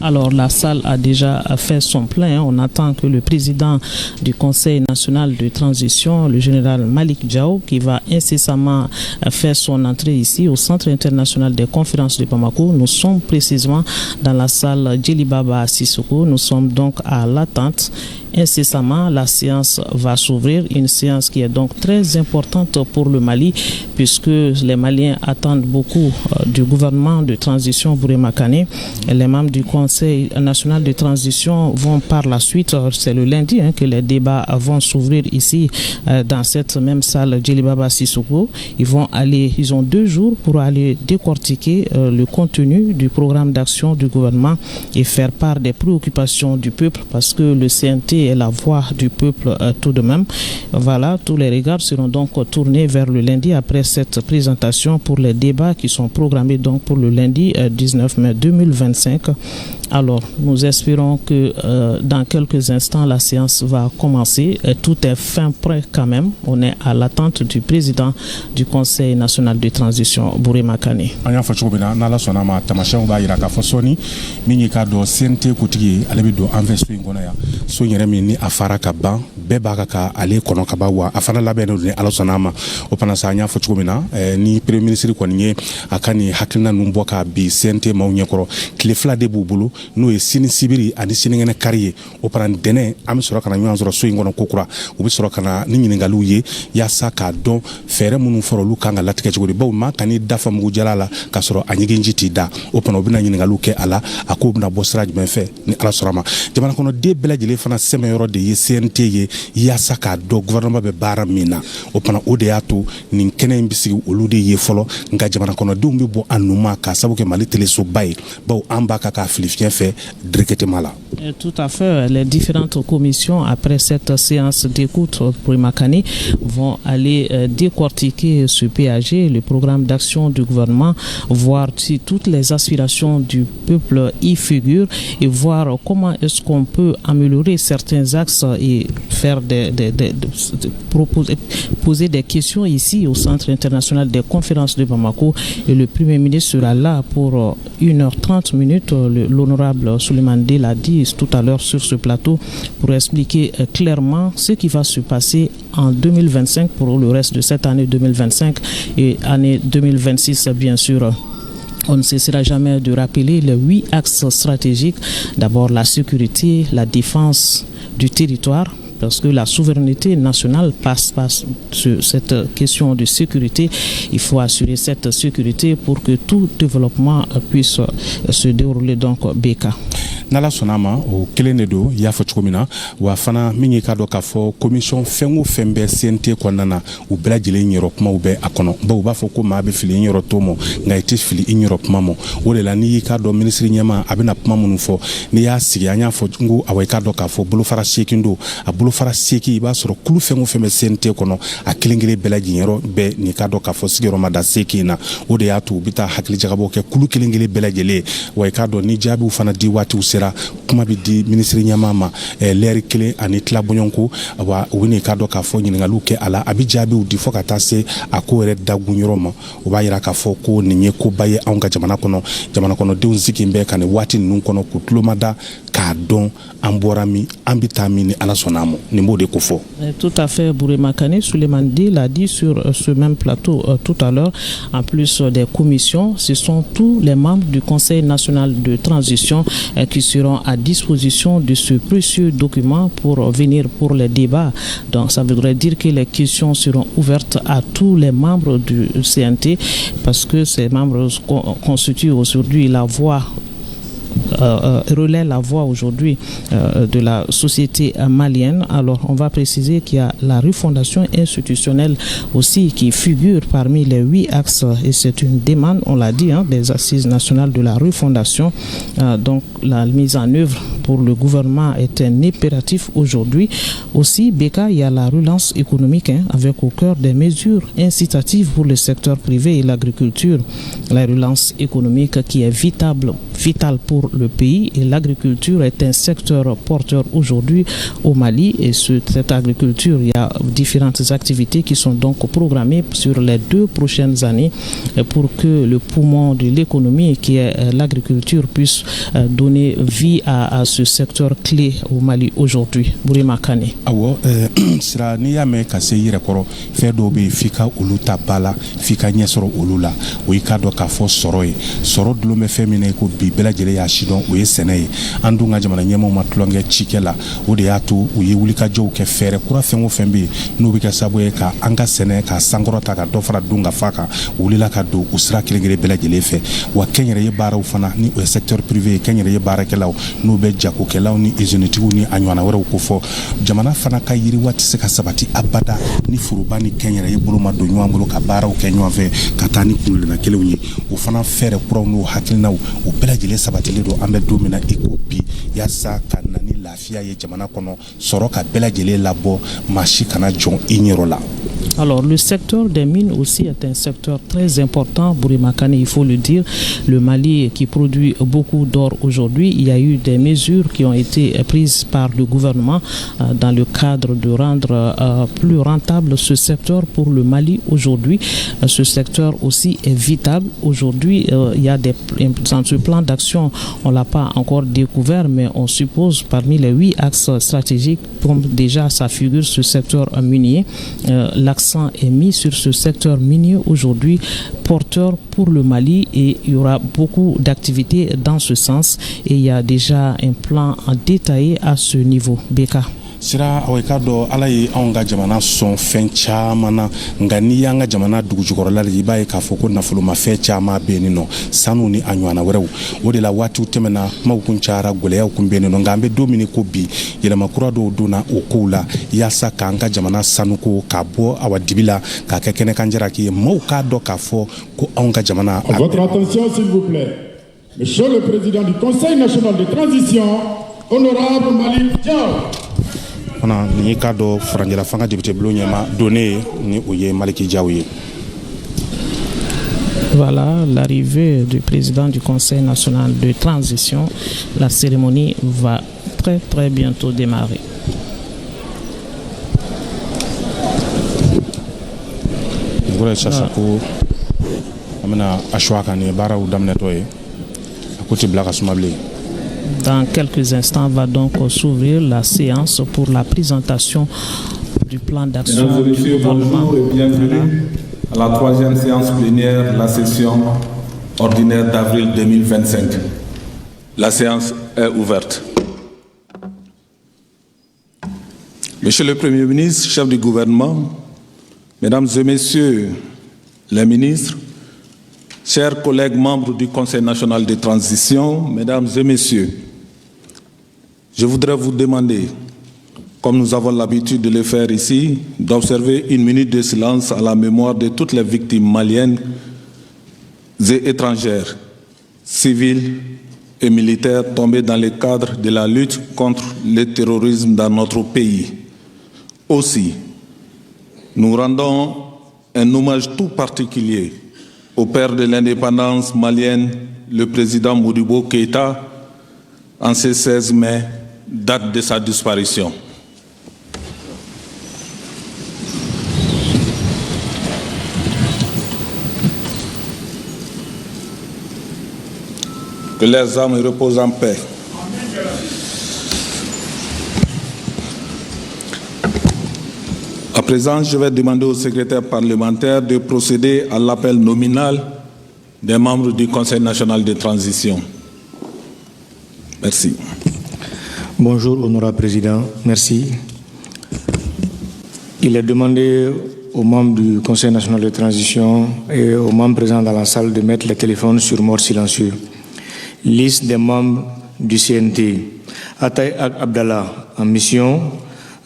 Alors la salle a déjà fait son plein. On attend que le président du Conseil national de transition, le général Malick Diao, qui va incessamment faire son entrée ici au Centre international des conférences de Bamako. Nous sommes précisément dans la salle Djelibaba à Sissoko. Nous sommes donc à l'attente. Incessamment, la séance va s'ouvrir, une séance qui est donc très importante pour le Mali, puisque les Maliens attendent beaucoup du gouvernement de transition Burema-Kane. Les membres du Conseil national de transition vont par la suite, c'est le lundi que les débats vont s'ouvrir ici dans cette même salle Djelibaba Sissoko. Ils ont 2 jours pour aller décortiquer le contenu du programme d'action du gouvernement et faire part des préoccupations du peuple, parce que le CNT est la voix du peuple tout de même. Voilà, tous les regards seront donc tournés vers le lundi après cette présentation pour les débats qui sont programmés donc pour le lundi 19 mai 2025. Alors, nous espérons que dans quelques instants, la séance va commencer. Tout est fin prêt quand même. On est à l'attente du président du Conseil national de transition, Burema-Kane. Anya fa chobina na la sona ma tamasha ba ira ka fosoni minyi ka do sente kutigi alebi do investo ngona ya so nyere mi ni afara ka ban be ba ka ale kono ka ba wa afana la be no ni ala sona ma o pana sa anya fa chobina ni premier ministre ko ni akani hakina numbo ka bi sente ma onye koro klefla de bubulu no e sini sibiri ani sini ngene kariye o pana dene am soro kana nyanzo ro so ngona kokura o bi soro kana ni nyingalu ye ya saka don fere munu foro lu kanga latike chogodi ba ma kani dafa mu jalala ka soro anyige njiti da o pana obina nyingalu ke ala akobna bosraj ben fe ni ala sorama jamana kono de belajele fana seme yoro de ye CNT ye ya saka do gouvernement be bara mina o pana o de ato ni kene mbisi olude ye folo nga jamana kono de umbi bo anuma ka sabuke mali tele so bay ba amba ka filifien fait directement mala. Tout à fait. Les différentes commissions, après cette séance d'écoute pour Makani, vont aller décortiquer ce PAG, le programme d'action du gouvernement, voir si toutes les aspirations du peuple y figurent et voir comment est-ce qu'on peut améliorer certains axes et faire poser des questions ici au Centre international des conférences de Bamako. Et le Premier ministre sera là pour 1h30. L'honorable Souleymane Dey l'a dit tout à l'heure sur ce plateau pour expliquer clairement ce qui va se passer en 2025 pour le reste de cette année 2025 et année 2026 bien sûr. On ne cessera jamais de rappeler les 8 axes stratégiques. D'abord la sécurité, la défense du territoire, parce que la souveraineté nationale passe sur cette question de sécurité. Il faut assurer cette sécurité pour que tout développement puisse se dérouler donc Beka. Nala sonama o kelenedo ya fochkomina wa fana mingi ka do ka fo commission fengu fembe CNT konana u blajile nyoro kuma ube akono ba u ba fo ko ma be fili nyoro tomo ngaiti fili Europe mamo wole la ni ka do ministre nyama abina puma munu fo ni ya sigi anya fo ngu awai ka do ka fo bulu fara sekindo a bulu fara seki ba soro kulu fengu fembe CNT kono a kelengele belaji nyoro be ni ka do ka fo sigiro mada sekina wode ya tu bita hakili jagabo ke kulu kelengele belajele wai ka do ni jabi u fana di wati kuma bi di ministre nyamama leri kele ani tla bonyonko wa wini ka do ka fo nyingalu ke ala abijabi u di fo ka tase akore dagunyoroma o ba yira ka fo ko ninye ko baye anga jamana kono de unziki mbe kan wati nun kono kutlomada ka don amborami ambitami ni ala sonamo nimbo de kofo. Tout à fait, Bourema Kane. Souleymane Di l'a dit sur ce même plateau tout à l'heure. En plus des commissions, ce sont tous les membres du Conseil national de transition qui seront à disposition de ce précieux document pour venir pour les débats. Donc ça voudrait dire que les questions seront ouvertes à tous les membres du CNT parce que ces membres constituent aujourd'hui la voix relaie la voix aujourd'hui de la société malienne. Alors on va préciser qu'il y a la refondation institutionnelle aussi qui figure parmi les 8 axes et c'est une demande, on l'a dit, des assises nationales de la refondation. Donc la mise en œuvre pour le gouvernement est un impératif aujourd'hui. Aussi, Beka, il y a la relance économique avec au cœur des mesures incitatives pour le secteur privé et l'agriculture. La relance économique qui est vitale pour le pays et l'agriculture est un secteur porteur aujourd'hui au Mali et cette agriculture, il y a différentes activités qui sont donc programmées sur les 2 prochaines années pour que le poumon de l'économie qui est l'agriculture puisse donner vie à ce secteur clé au Mali aujourd'hui. Bourema Kane. Awo sira ni ya me ka se yire koro fe do be fika uluta bala fika nyesoro ulula o ikado ka fo soro e soro dlo me femine ko bi bela jele ya shidon o yesene andu nga jamana nyemo matlonge chikela o de atu o yewulika jow ke fere kura fengo fembe no bi ka sabwe ka anga sene ka sangorota ka dofra dunga faka ulila ka do usra kilegere bela jele fe wa kenyere ye bara ufana ni o secteur privé kenyere ye bara kelaw no be jako kelaw ni izenetigu ni anywana wara ko fo jamana fana ka yiri wati se ka sabati abada ni furubani kenyere ye bolo ma do nyambolo ka bara o kenywa fe ka tani kunule na kelew ni o fana fere kura no hakilna o bela jele sabati le do ambe domina ekopi yasa kanani lafia ye jamana kono soroka bela jele labo machi kana jon ignola. Alors le secteur des mines aussi est un secteur très important, Bourema Kane, il faut le dire. Le Mali qui produit beaucoup d'or aujourd'hui, il y a eu des mesures qui ont été prises par le gouvernement dans le cadre de rendre plus rentable ce secteur pour le Mali aujourd'hui. Ce secteur aussi est vital. Aujourd'hui, il y a dans ce plan d'action, on ne l'a pas encore découvert, mais on suppose parmi les 8 axes stratégiques, comme déjà ça figure ce secteur minier, l'accent est mis sur ce secteur minier aujourd'hui porteur pour le Mali et il y aura beaucoup d'activités dans ce sens et il y a déjà un plan détaillé à ce niveau. Beka. Sira awekado alai aunga jamana son fencha mana ngani yanga jamana dugujukoro la riba e kafoko na fuluma fecha ma benino sanu ni anywana werew wodi la watu temena mawkunchara gole ya kumbeni ngambe domini ko bi yela makura do duna okula yasa kanga jamana sanuko kabo awadibila ka kekene kanjara ki mawka do kafo ko aunga jamana. Votre attention s'il vous plaît. Monsieur le président du Conseil national de transition, honorable Malik Diaw. On a ni cadeau frangela fanga député Blonyama donné ni oye Maliki Diaouye. Voilà l'arrivée du président du Conseil national de transition. La cérémonie va très bientôt démarrer. Ngora chasako amena ashwaka ni bara u damne toye akoti blaka sumable. Dans quelques instants va donc s'ouvrir la séance pour la présentation du plan d'action. Mesdames et messieurs, bonjour et bienvenue à la 3e séance plénière de la session ordinaire d'avril 2025. La séance est ouverte. Monsieur le Premier ministre, chef du gouvernement, Mesdames et Messieurs les ministres, chers collègues membres du Conseil national de transition, Mesdames et Messieurs, je voudrais vous demander, comme nous avons l'habitude de le faire ici, d'observer une minute de silence à la mémoire de toutes les victimes maliennes et étrangères, civiles et militaires tombées dans le cadre de la lutte contre le terrorisme dans notre pays. Aussi, nous rendons un hommage tout particulier au père de l'indépendance malienne, le président Modibo Keïta, en ce 16 mai, date de sa disparition. Que leurs âmes reposent en paix. À présent, je vais demander au secrétaire parlementaire de procéder à l'appel nominal des membres du Conseil national de transition. Merci. Bonjour, honorable président. Merci. Il est demandé aux membres du Conseil national de transition et aux membres présents dans la salle de mettre les téléphones sur mode silencieux. Liste des membres du CNT. Atay Abdallah en mission.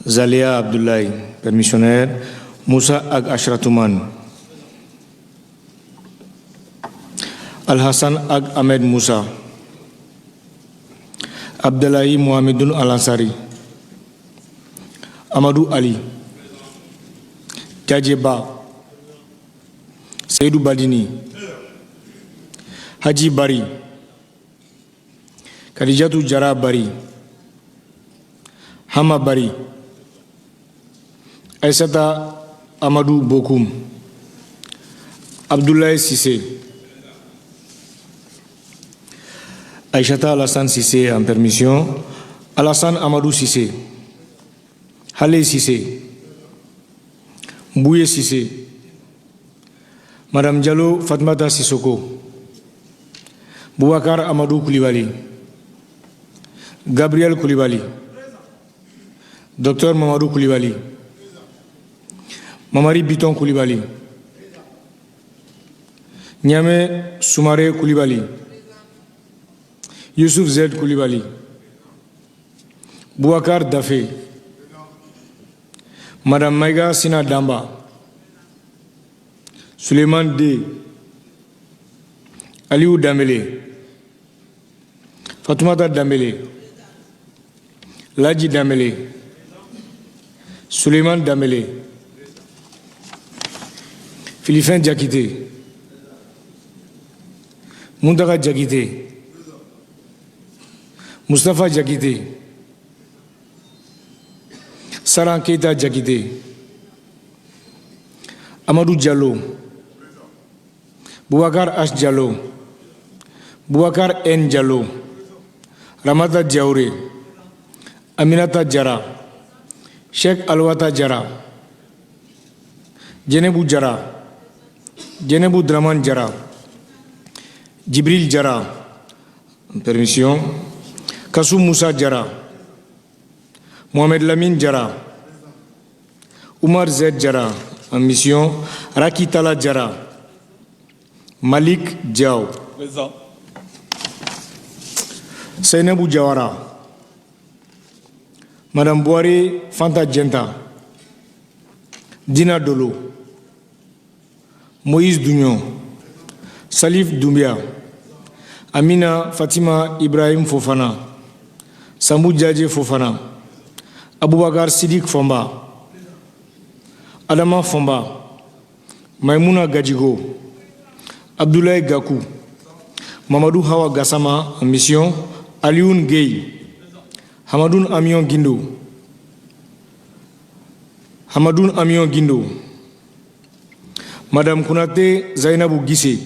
Zalia Abdoulaye, permissionnaire. Moussa Ag Ashratouman. Al-Hassan Ag Ahmed Moussa. Abdelahi Mohamedoun Al-Ansari. Amadou Ali. Djadjeba. Seydou Badini. Haji Bari. Khadijatou Jara Bari. Hama Bari. Aïssata Amadou Bokoum. Abdoulaye Sissé. Aïchata Alassane Sissé en permission. Alassane Amadou Sissé. Halé Sissé. Mbouye Sissé. Madame Diallo Fatmata Sissoko. Boubacar Amadou Koulibaly. Gabriel Koulibaly. Docteur Mamadou Koulibaly. Mamari Biton Koulibaly. Niamé Soumaré Koulibaly. Youssouf Zed Koulibaly. Boubacar Dafé. Madame Maïga Sina Damba. Suleiman D. Aliou Dambélé. Fatoumata Dambélé. Ladji Dambélé. Suleiman Dambélé. Philippin Diakité. Muntaka Diakité. Mustafa Diakité. Saran Keita Diakité. Amadou Diallo. Boubacar H. Diallo. Boubacar N. Diallo. Ramata Diaouré. Aminata Diara. Cheikh Alwata Diara. Djenebou Diara. Djenebou Draman Diara. Djibril Diara. Permission. Kassou Moussa Diara. Mohamed Lamine Diara. Oumar Zed Diara. En mission. Raki Tala Diara. Malik Diaw. Présent. Seynabou Diawara. Madame Bouari Fanta Djenta. Dina Dolo. Moïse Dounion. Salif Doumbia. Amina Fatima Ibrahim Fofana. Sambou Djadje Fofana. Aboubakar Sidik Fomba. Adama Fomba. Maimouna Gadjigo. Abdoulaye Gakou. Mamadou Hawa Gassama en mission. Alioun Gueye. Hamadoun Amion Guindo. Hamadoun Amion Guindo. Madame Kounate Zainabou Guissé.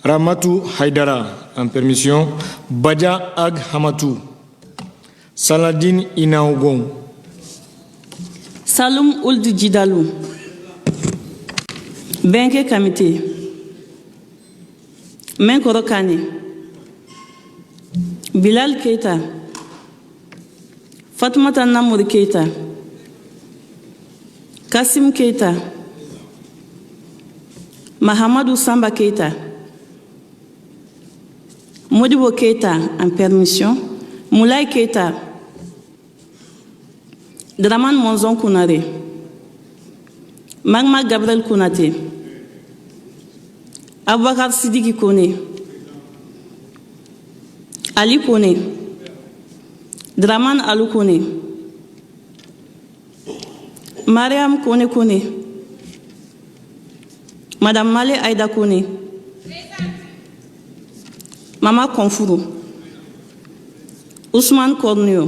Ramatou Haidara en permission. Badja Ag Hamatou. Saladine Inaogon. Saloum Ould Djidalou. Benke Kamité. Menkoro Kane. Bilal Keita. Fatoumata Namour Keita. Kassim Keita. Mahamadou Samba Keita. Modibo Keita en permission. Moulay Keita. Draman Monzon Kounare. Magma Gabriel Kounate. Aboubakar Sidiki Kone. Ali Kone. Draman Alou Kone. Mariam Kone Kone. Madame Male Aïda Kone. Mama Konfourou. Ousmane Kornio.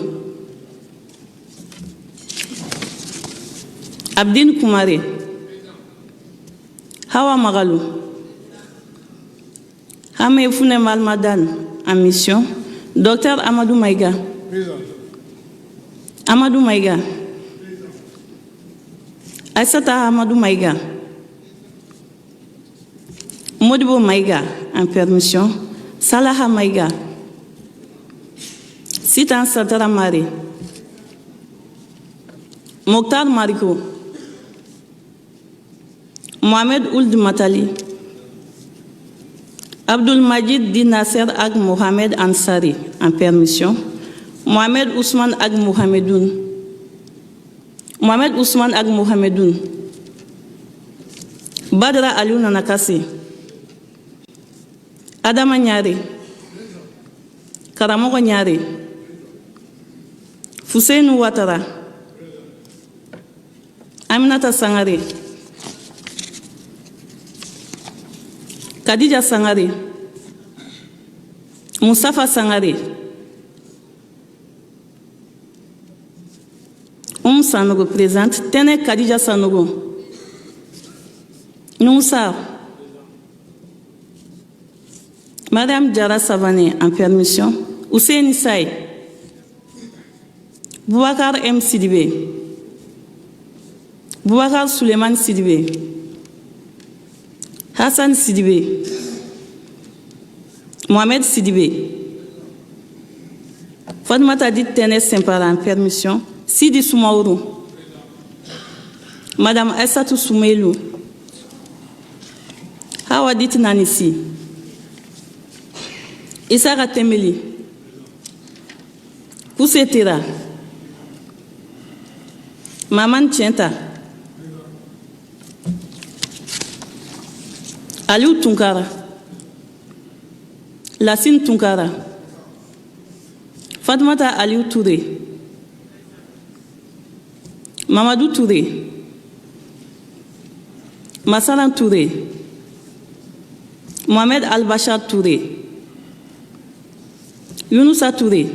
Abdine Koumare. Hawa Magalou. Hame Foune Malmadan en mission. Docteur Amadou Maïga. Amadou Maïga. Aïssata Amadou Maïga. Modibo Maïga, en permission. Salaha Maïga. Sitan Satara Mari. Mokhtar Mariko. Mohamed Ould Matali. Abdul Majid Di Nasser Ag Mohamed Ansari, en permission. Mohamed Ousmane Ag Mohamedoun. Mohamed Ousmane Ag Mohamedoun. Badra Aliou Nanakasi. Adama Nyari. Karamogo Nyari. Fousseinou Ouattara. Aminata Sangare. Khadija Sangare. Moustapha Sangare. Sanogo présente. Tene Khadija Sanogo. Noussa. Madame Diara Savané, en permission. Hussein Saï. Boubacar M. Sidibé. Boubacar Suleiman Sidibé. Hassan Sidibé. Mohamed Sidibé. Fatmata Dit Tene Sempara, en permission. Sidi Soumaourou. Madame Aissatou Soumeilou. Hawadit Nanissi. Issara Temeli. Koussetira. Maman Tienta. Aliou Tunkara. Lassine Tunkara. Fatmata Aliou Touré. Mamadou Touré. Massalan Touré. Mohamed Al-Bachar Touré. Younoussa Touré.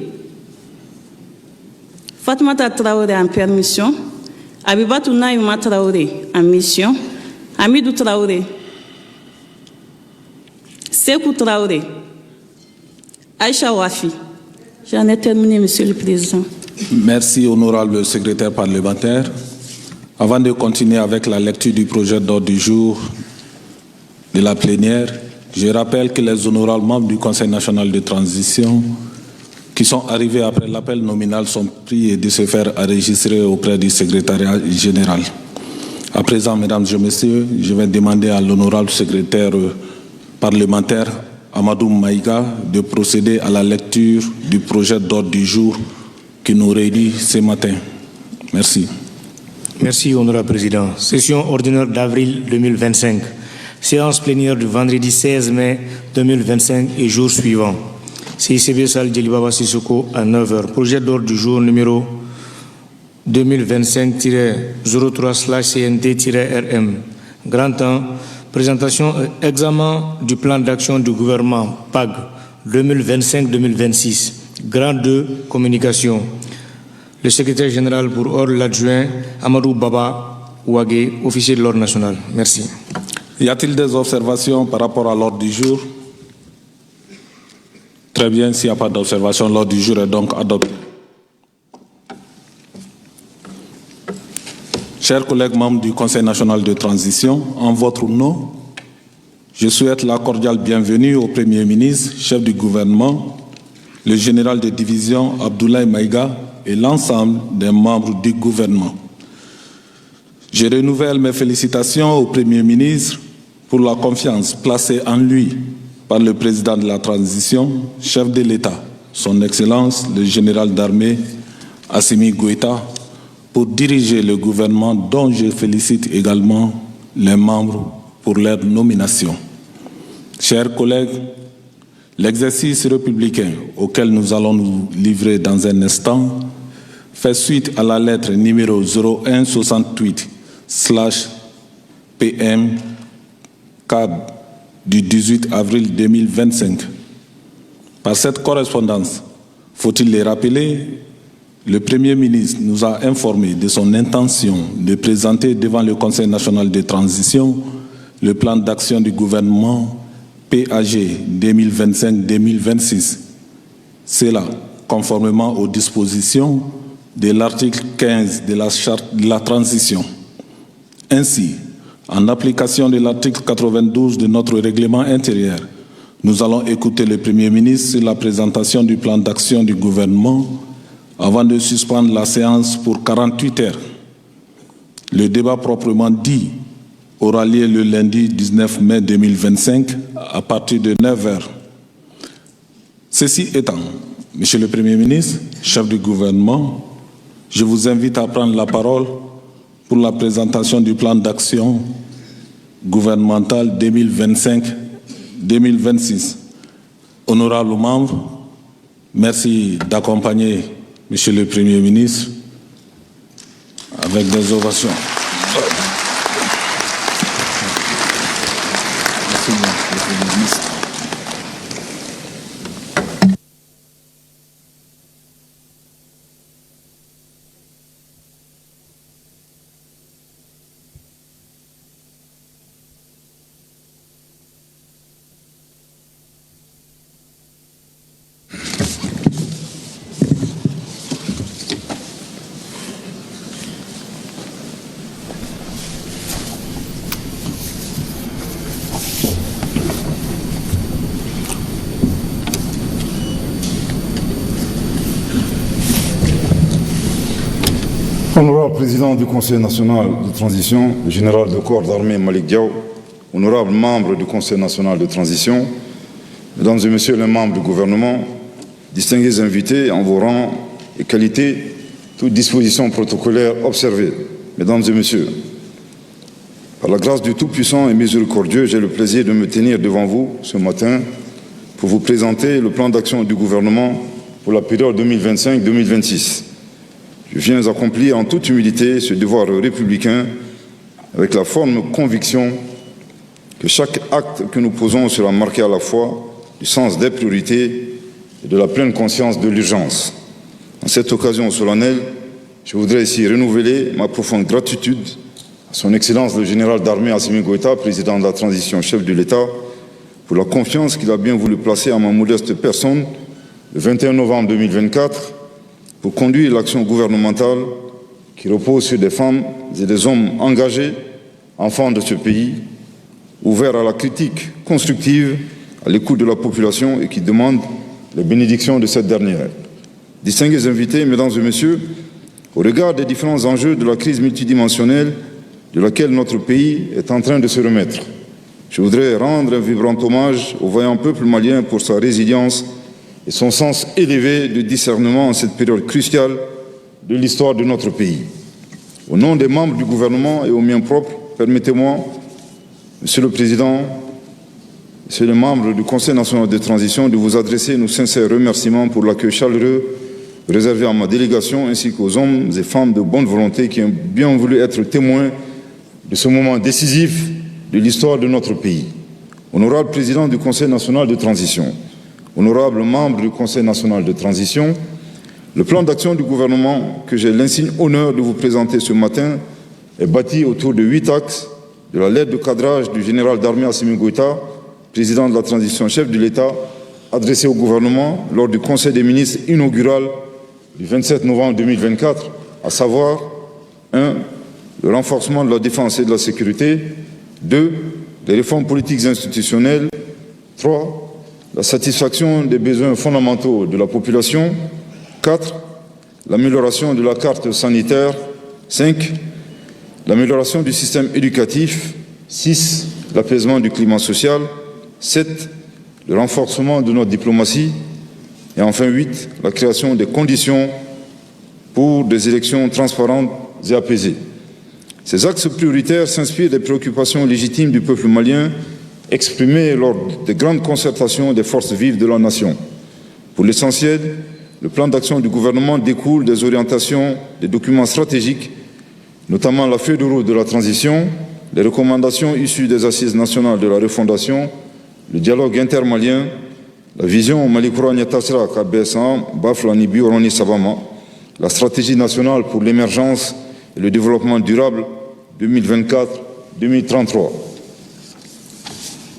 Fatmata Traoré en permission. Abibatou Naïma Traoré en mission. Amidou Traoré. Sekou Traoré. Aïcha Wafi. J'en ai terminé, Monsieur le Président. Merci, honorable secrétaire parlementaire. Avant de continuer avec la lecture du projet d'ordre du jour de la plénière, je rappelle que les honorables membres du Conseil national de transition qui sont arrivés après l'appel nominal sont priés de se faire enregistrer auprès du secrétariat général. À présent, mesdames et messieurs, je vais demander à l'honorable secrétaire parlementaire Amadou Maïga de procéder à la lecture du projet d'ordre du jour qui nous réunit ce matin. Merci. Merci, honorable président. Session ordinaire d'avril 2025. Séance plénière du vendredi 16 mai 2025 et jour suivant. CICB Salle Djelibaba Sissoko à 9h. Projet d'ordre du jour numéro 2025-03/CNT-RM. Grand temps. Présentation et examen du plan d'action du gouvernement PAG 2025-2026. Grand 2, communication. Le secrétaire général pour ordre l'adjoint Amadou Baba Ouagé, officier de l'ordre national. Merci. Y a-t-il des observations par rapport à l'ordre du jour? Très bien, s'il n'y a pas d'observation, l'ordre du jour est donc adopté. Chers collègues membres du Conseil national de transition, en votre nom, je souhaite la cordiale bienvenue au Premier ministre, chef du gouvernement, le général de division Abdoulaye Maïga et l'ensemble des membres du gouvernement. Je renouvelle mes félicitations au Premier ministre pour la confiance placée en lui par le président de la transition, chef de l'État, son Excellence le général d'armée Assimi Goïta, pour diriger le gouvernement dont je félicite également les membres pour leur nomination. Chers collègues, l'exercice républicain auquel nous allons nous livrer dans un instant fait suite à la lettre numéro 0168/PM CAB du 18 avril 2025. Par cette correspondance, faut-il les rappeler, le Premier ministre nous a informé de son intention de présenter devant le Conseil national de transition le plan d'action du gouvernement PAG 2025-2026. Cela, conformément aux dispositions de l'article 15 de la Charte de la transition. Ainsi, en application de l'article 92 de notre règlement intérieur, nous allons écouter le Premier ministre sur la présentation du plan d'action du gouvernement avant de suspendre la séance pour 48 heures. Le débat proprement dit aura lieu le lundi 19 mai 2025 à partir de 9 heures. Ceci étant, Monsieur le Premier ministre, chef du gouvernement, je vous invite à prendre la parole pour la présentation du plan d'action gouvernemental 2025-2026. Honorables membres, merci d'accompagner Monsieur le Premier ministre avec des ovations. Merci, Monsieur le Premier ministre. Honorable Président du Conseil national de transition, le général de corps d'armée Malik Diaw, honorables membres du Conseil national de transition, Mesdames et Messieurs les membres du gouvernement, distingués invités en vos rangs et qualités, toutes dispositions protocolaires observées. Mesdames et Messieurs, par la grâce du Tout-Puissant et Miséricordieux, j'ai le plaisir de me tenir devant vous ce matin pour vous présenter le plan d'action du gouvernement pour la période 2025-2026. Je viens accomplir en toute humilité ce devoir républicain avec la ferme conviction que chaque acte que nous posons sera marqué à la fois du sens des priorités et de la pleine conscience de l'urgence. En cette occasion solennelle, je voudrais ici renouveler ma profonde gratitude à son Excellence le général d'armée Assimi Goïta, président de la transition, chef de l'État, pour la confiance qu'il a bien voulu placer à ma modeste personne le 21 novembre 2024 pour conduire l'action gouvernementale qui repose sur des femmes et des hommes engagés, enfants de ce pays, ouverts à la critique constructive, à l'écoute de la population et qui demandent les bénédictions de cette dernière. Distingués invités, Mesdames et Messieurs, au regard des différents enjeux de la crise multidimensionnelle de laquelle notre pays est en train de se remettre, je voudrais rendre un vibrant hommage au vaillant peuple malien pour sa résilience et son sens élevé de discernement en cette période cruciale de l'histoire de notre pays. Au nom des membres du gouvernement et au mien propre, permettez-moi, Monsieur le Président, Monsieur les membres du Conseil national de transition, de vous adresser nos sincères remerciements pour l'accueil chaleureux réservé à ma délégation ainsi qu'aux hommes et femmes de bonne volonté qui ont bien voulu être témoins de ce moment décisif de l'histoire de notre pays. Honorable Président du Conseil national de transition, honorables membres du Conseil national de transition, le plan d'action du gouvernement que j'ai l'insigne honneur de vous présenter ce matin est bâti autour de 8 axes de la lettre de cadrage du général d'armée Assimi Goïta, président de la transition, chef de l'État, adressée au gouvernement lors du Conseil des ministres inaugural du 27 novembre 2024, à savoir 1. Le renforcement de la défense et de la sécurité, 2. Les réformes politiques institutionnelles, 3. La satisfaction des besoins fondamentaux de la population, 4. L'amélioration de la carte sanitaire, 5. L'amélioration du système éducatif, 6. L'apaisement du climat social, 7. Le renforcement de notre diplomatie, et enfin 8. La création des conditions pour des élections transparentes et apaisées. Ces axes prioritaires s'inspirent des préoccupations légitimes du peuple malien exprimées lors des grandes concertations des forces vives de la nation. Pour l'essentiel, le plan d'action du gouvernement découle des orientations des documents stratégiques, notamment la feuille de route de la transition, les recommandations issues des assises nationales de la refondation, le dialogue intermalien, la vision Malikoura Nyatasra Kabesa Baflani Bioroni Sabama, la stratégie nationale pour l'émergence et le développement durable 2024-2033.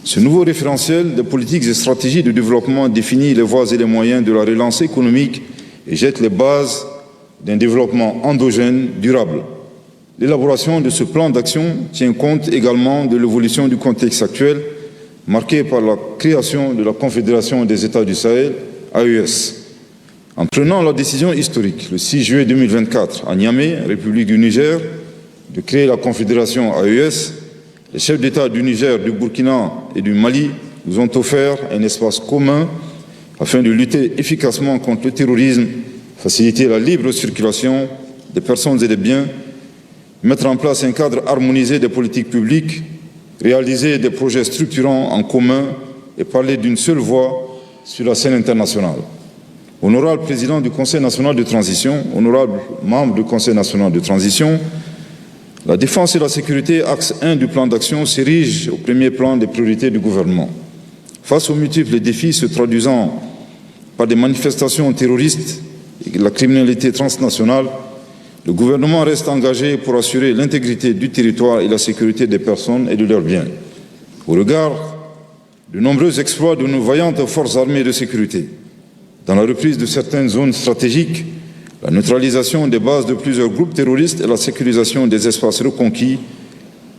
Ce nouveau référentiel des politiques et stratégies de développement définit les voies et les moyens de la relance économique et jette les bases d'un développement endogène durable. L'élaboration de ce plan d'action tient compte également de l'évolution du contexte actuel, marqué par la création de la Confédération des États du Sahel, AES. En prenant la décision historique, le 6 juillet 2024, à Niamey, République du Niger, de créer la Confédération AES, les chefs d'État du Niger, du Burkina et du Mali nous ont offert un espace commun afin de lutter efficacement contre le terrorisme, faciliter la libre circulation des personnes et des biens, mettre en place un cadre harmonisé des politiques publiques, réaliser des projets structurants en commun et parler d'une seule voix sur la scène internationale. Honorable président du Conseil national de transition, honorable membre du Conseil national de transition, la défense et la sécurité, axe 1 du plan d'action, s'érige au premier plan des priorités du gouvernement. Face aux multiples défis se traduisant par des manifestations terroristes et la criminalité transnationale, le gouvernement reste engagé pour assurer l'intégrité du territoire et la sécurité des personnes et de leurs biens. Au regard de nombreux exploits de nos vaillantes forces armées de sécurité, dans la reprise de certaines zones stratégiques, la neutralisation des bases de plusieurs groupes terroristes et la sécurisation des espaces reconquis,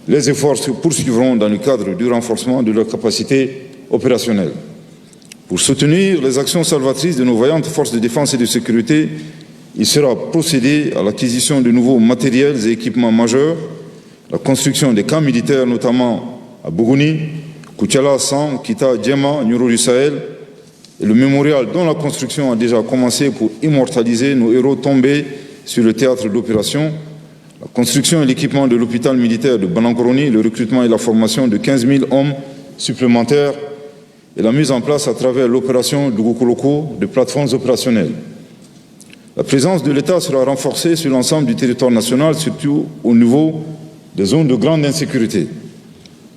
les efforts se poursuivront dans le cadre du renforcement de leurs capacités opérationnelles. Pour soutenir les actions salvatrices de nos vaillantes forces de défense et de sécurité, il sera procédé à l'acquisition de nouveaux matériels et équipements majeurs, la construction des camps militaires, notamment à Bougouni, Koutiala, San, Kita, Djema, Nyuro du Sahel, et le mémorial dont la construction a déjà commencé pour immortaliser nos héros tombés sur le théâtre d'opération, la construction et l'équipement de l'hôpital militaire de Banangoroni, le recrutement et la formation de 15 000 hommes supplémentaires et la mise en place à travers l'opération Lugokoloko de plateformes opérationnelles. La présence de l'État sera renforcée sur l'ensemble du territoire national, surtout au niveau des zones de grande insécurité.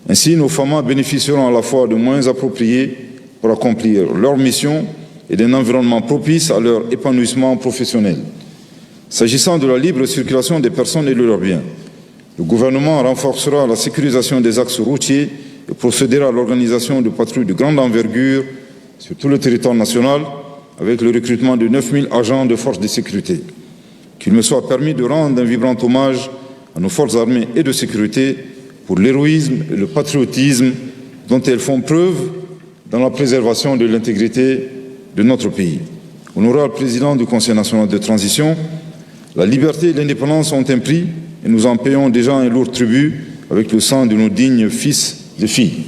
Ainsi, nos FAMA bénéficieront à la fois de moyens appropriés pour accomplir leur mission et d'un environnement propice à leur épanouissement professionnel. S'agissant de la libre circulation des personnes et de leurs biens, le gouvernement renforcera la sécurisation des axes routiers et procédera à l'organisation de patrouilles de grande envergure sur tout le territoire national avec le recrutement de 9 000 agents de forces de sécurité. Qu'il me soit permis de rendre un vibrant hommage à nos forces armées et de sécurité pour l'héroïsme et le patriotisme dont elles font preuve dans la préservation de l'intégrité de notre pays. Honorable président du Conseil national de transition, la liberté et l'indépendance ont un prix et nous en payons déjà un lourd tribut avec le sang de nos dignes fils et filles.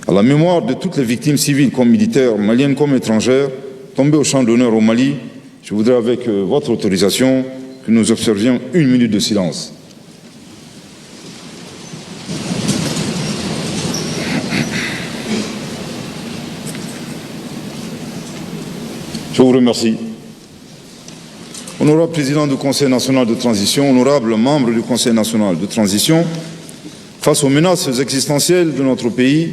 À la mémoire de toutes les victimes civiles comme militaires, maliennes comme étrangères, tombées au champ d'honneur au Mali, je voudrais avec votre autorisation que nous observions 1 minute de silence. Je vous remercie. Honorable président du Conseil national de transition, honorable membre du Conseil national de transition, face aux menaces existentielles de notre pays,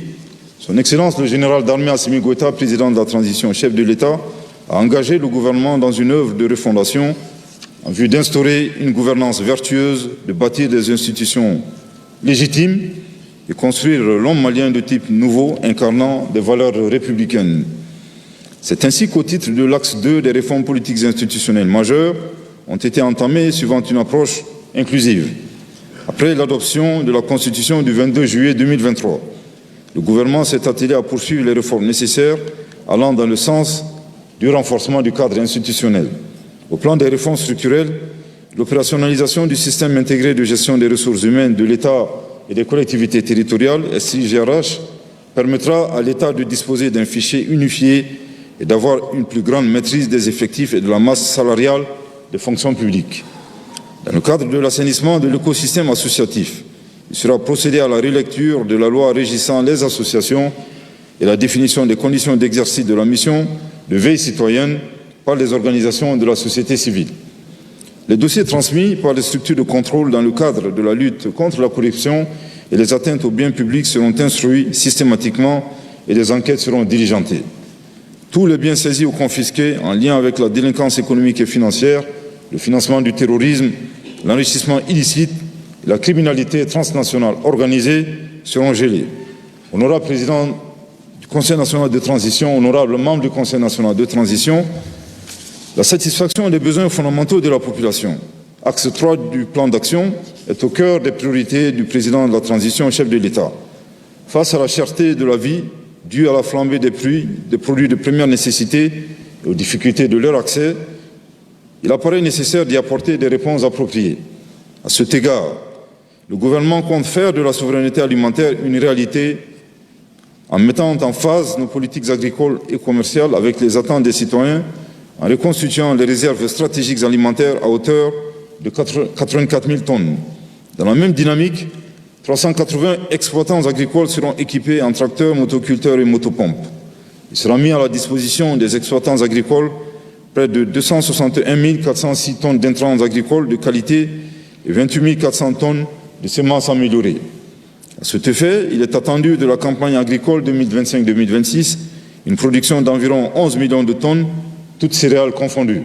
son Excellence le général d'armée Assimi Goïta, président de la transition, chef de l'État, a engagé le gouvernement dans une œuvre de refondation en vue d'instaurer une gouvernance vertueuse, de bâtir des institutions légitimes et construire l'homme malien de type nouveau incarnant des valeurs républicaines. C'est ainsi qu'au titre de l'axe 2 des réformes politiques institutionnelles majeures ont été entamées suivant une approche inclusive. Après l'adoption de la Constitution du 22 juillet 2023, le gouvernement s'est attelé à poursuivre les réformes nécessaires allant dans le sens du renforcement du cadre institutionnel. Au plan des réformes structurelles, l'opérationnalisation du système intégré de gestion des ressources humaines de l'État et des collectivités territoriales, SIGRH, permettra à l'État de disposer d'un fichier unifié et d'avoir une plus grande maîtrise des effectifs et de la masse salariale des fonctions publiques. Dans le cadre de l'assainissement de l'écosystème associatif, il sera procédé à la relecture de la loi régissant les associations et la définition des conditions d'exercice de la mission de veille citoyenne par les organisations de la société civile. Les dossiers transmis par les structures de contrôle dans le cadre de la lutte contre la corruption et les atteintes aux biens publics seront instruits systématiquement et des enquêtes seront diligentées. Tous les biens saisis ou confisqués en lien avec la délinquance économique et financière, le financement du terrorisme, l'enrichissement illicite et la criminalité transnationale organisée seront gelés. Honorable président du Conseil national de transition, honorable membre du Conseil national de transition, la satisfaction des besoins fondamentaux de la population, axe 3 du plan d'action, est au cœur des priorités du président de la transition, chef de l'État. Face à la cherté de la vie, due à la flambée des prix des produits de première nécessité et aux difficultés de leur accès, il apparaît nécessaire d'y apporter des réponses appropriées. À cet égard, le gouvernement compte faire de la souveraineté alimentaire une réalité en mettant en phase nos politiques agricoles et commerciales avec les attentes des citoyens, en reconstituant les réserves stratégiques alimentaires à hauteur de 84 000 tonnes. Dans la même dynamique, 380 exploitants agricoles seront équipés en tracteurs, motoculteurs et motopompes. Il sera mis à la disposition des exploitants agricoles près de 261 406 tonnes d'intrants agricoles de qualité et 28 400 tonnes de semences améliorées. À cet effet, il est attendu de la campagne agricole 2025-2026 une production d'environ 11 millions de tonnes, toutes céréales confondues.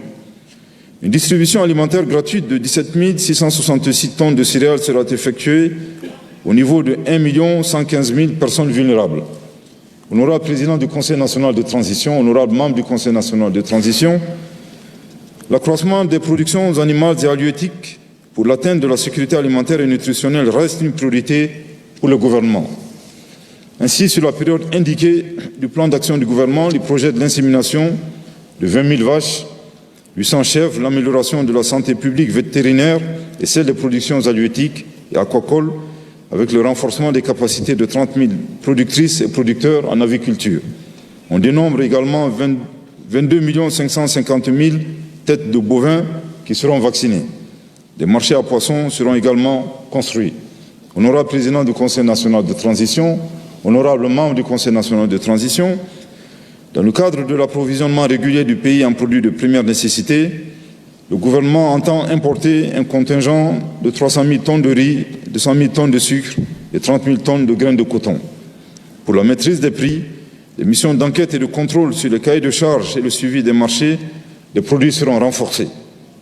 Une distribution alimentaire gratuite de 17 666 tonnes de céréales sera effectuée au niveau de 1 115 000 personnes vulnérables. Honorable président du Conseil national de transition, honorable membre du Conseil national de transition, l'accroissement des productions animales et halieutiques pour l'atteinte de la sécurité alimentaire et nutritionnelle reste une priorité pour le gouvernement. Ainsi, sur la période indiquée du plan d'action du gouvernement, les projets de l'insémination de 20 000 vaches, 800 chèvres, l'amélioration de la santé publique vétérinaire et celle des productions halieutiques et aquacoles, avec le renforcement des capacités de 30 000 productrices et producteurs en aviculture. On dénombre également 22 550 000 têtes de bovins qui seront vaccinées. Des marchés à poissons seront également construits. Honorable président du Conseil national de transition, honorable membre du Conseil national de transition, dans le cadre de l'approvisionnement régulier du pays en produits de première nécessité, le gouvernement entend importer un contingent de 300 000 tonnes de riz, 200 000 tonnes de sucre et 30 000 tonnes de graines de coton. Pour la maîtrise des prix, les missions d'enquête et de contrôle sur les cahiers de charges et le suivi des marchés, les produits seront renforcés.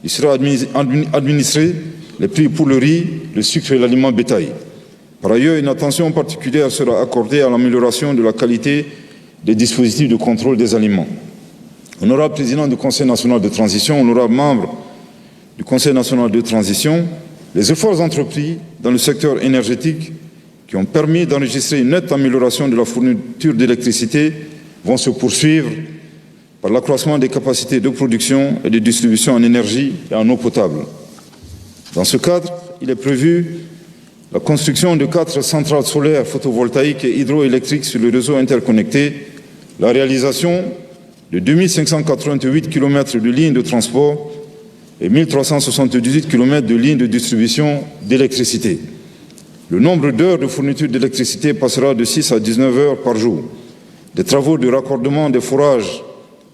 Il sera administré les prix pour le riz, le sucre et l'aliment bétail. Par ailleurs, une attention particulière sera accordée à l'amélioration de la qualité des dispositifs de contrôle des aliments. Honorable président du Conseil national de transition, honorable membre du Conseil national de transition, les efforts entrepris dans le secteur énergétique qui ont permis d'enregistrer une nette amélioration de la fourniture d'électricité vont se poursuivre par l'accroissement des capacités de production et de distribution en énergie et en eau potable. Dans ce cadre, il est prévu la construction de 4 centrales solaires photovoltaïques et hydroélectriques sur le réseau interconnecté, la réalisation de 2588 km de lignes de transport et 1378 km de lignes de distribution d'électricité. Le nombre d'heures de fourniture d'électricité passera de 6 à 19 heures par jour. Des travaux de raccordement des forages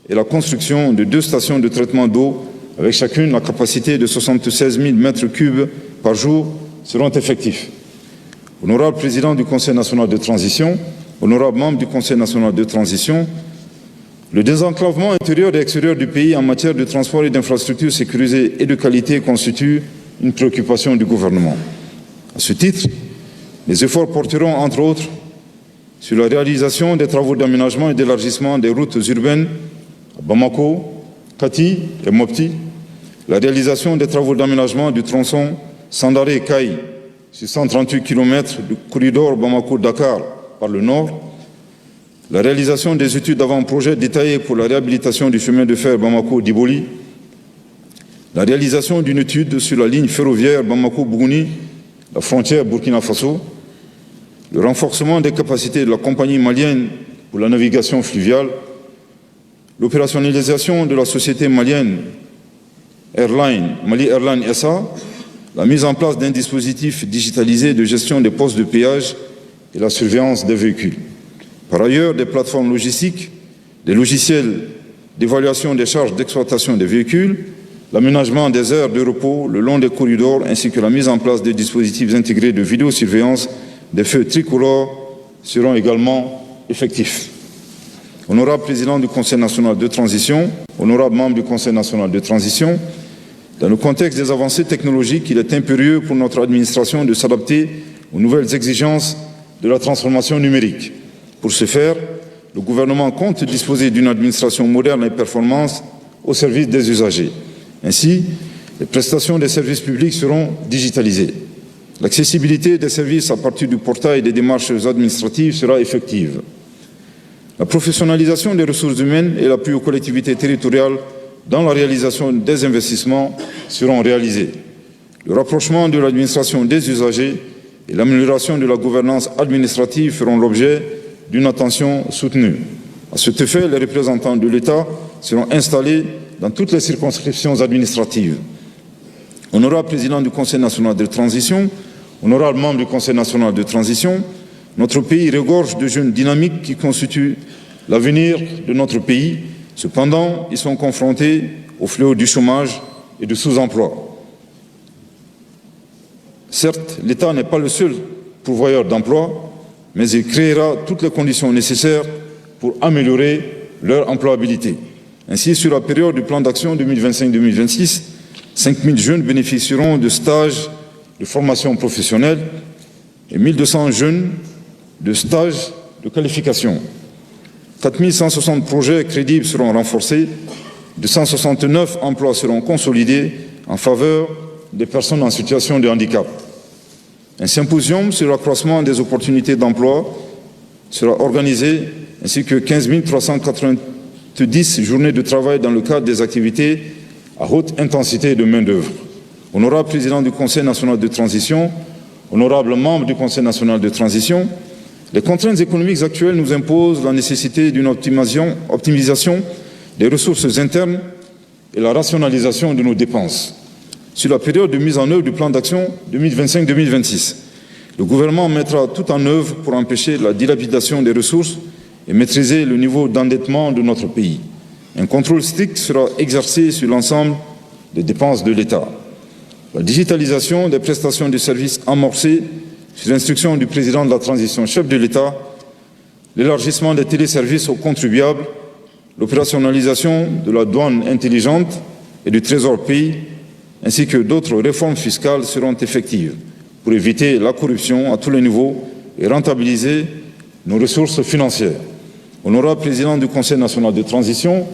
et la construction de 2 stations de traitement d'eau, avec chacune la capacité de 76 000 m3 par jour, seront effectifs. Honorable président du Conseil national de transition, honorable membre du Conseil national de transition, le désenclavement intérieur et extérieur du pays en matière de transport et d'infrastructures sécurisées et de qualité constitue une préoccupation du gouvernement. À ce titre, les efforts porteront entre autres sur la réalisation des travaux d'aménagement et d'élargissement des routes urbaines à Bamako, Kati et Mopti, la réalisation des travaux d'aménagement du tronçon Sandaré-Kaï sur 138 km du corridor Bamako-Dakar par le nord, la réalisation des études d'avant-projet détaillées pour la réhabilitation du chemin de fer Bamako-Diboli, la réalisation d'une étude sur la ligne ferroviaire Bamako-Bougouni, la frontière Burkina Faso, le renforcement des capacités de la compagnie malienne pour la navigation fluviale, l'opérationnalisation de la société malienne Mali Airline SA, la mise en place d'un dispositif digitalisé de gestion des postes de péage et la surveillance des véhicules. Par ailleurs, des plateformes logistiques, des logiciels d'évaluation des charges d'exploitation des véhicules, l'aménagement des aires de repos le long des corridors ainsi que la mise en place des dispositifs intégrés de vidéosurveillance des feux tricolores seront également effectifs. Honorable président du Conseil national de transition, honorable membre du Conseil national de transition, dans le contexte des avancées technologiques, il est impérieux pour notre administration de s'adapter aux nouvelles exigences de la transformation numérique. Pour ce faire, le gouvernement compte disposer d'une administration moderne et performante au service des usagers. Ainsi, les prestations des services publics seront digitalisées. L'accessibilité des services à partir du portail des démarches administratives sera effective. La professionnalisation des ressources humaines et l'appui aux collectivités territoriales dans la réalisation des investissements seront réalisés. Le rapprochement de l'administration des usagers et l'amélioration de la gouvernance administrative feront l'objet d'une attention soutenue. À cet effet, les représentants de l'État seront installés dans toutes les circonscriptions administratives. Honorable Président du Conseil national de transition, honorable membre du Conseil national de transition, notre pays regorge de jeunes dynamiques qui constituent l'avenir de notre pays. Cependant, ils sont confrontés au fléau du chômage et du sous-emploi. Certes, l'État n'est pas le seul pourvoyeur d'emplois, mais il créera toutes les conditions nécessaires pour améliorer leur employabilité. Ainsi, sur la période du plan d'action 2025-2026, 5 000 jeunes bénéficieront de stages de formation professionnelle et 1 200 jeunes de stages de qualification. 4 160 projets crédibles seront renforcés, 269 emplois seront consolidés en faveur des personnes en situation de handicap. Un symposium sur l'accroissement des opportunités d'emploi sera organisé, ainsi que 15 390 journées de travail dans le cadre des activités à haute intensité de main-d'œuvre. Honorable Président du Conseil national de transition, honorable membre du Conseil national de transition, les contraintes économiques actuelles nous imposent la nécessité d'une optimisation des ressources internes et la rationalisation de nos dépenses. Sur la période de mise en œuvre du plan d'action 2025-2026, le gouvernement mettra tout en œuvre pour empêcher la dilapidation des ressources et maîtriser le niveau d'endettement de notre pays. Un contrôle strict sera exercé sur l'ensemble des dépenses de l'État. La digitalisation des prestations de services amorcées sur l'instruction du président de la transition, chef de l'État, l'élargissement des téléservices aux contribuables, l'opérationnalisation de la douane intelligente et du trésor pays, ainsi que d'autres réformes fiscales seront effectives pour éviter la corruption à tous les niveaux et rentabiliser nos ressources financières. Honorable Président du Conseil national de transition,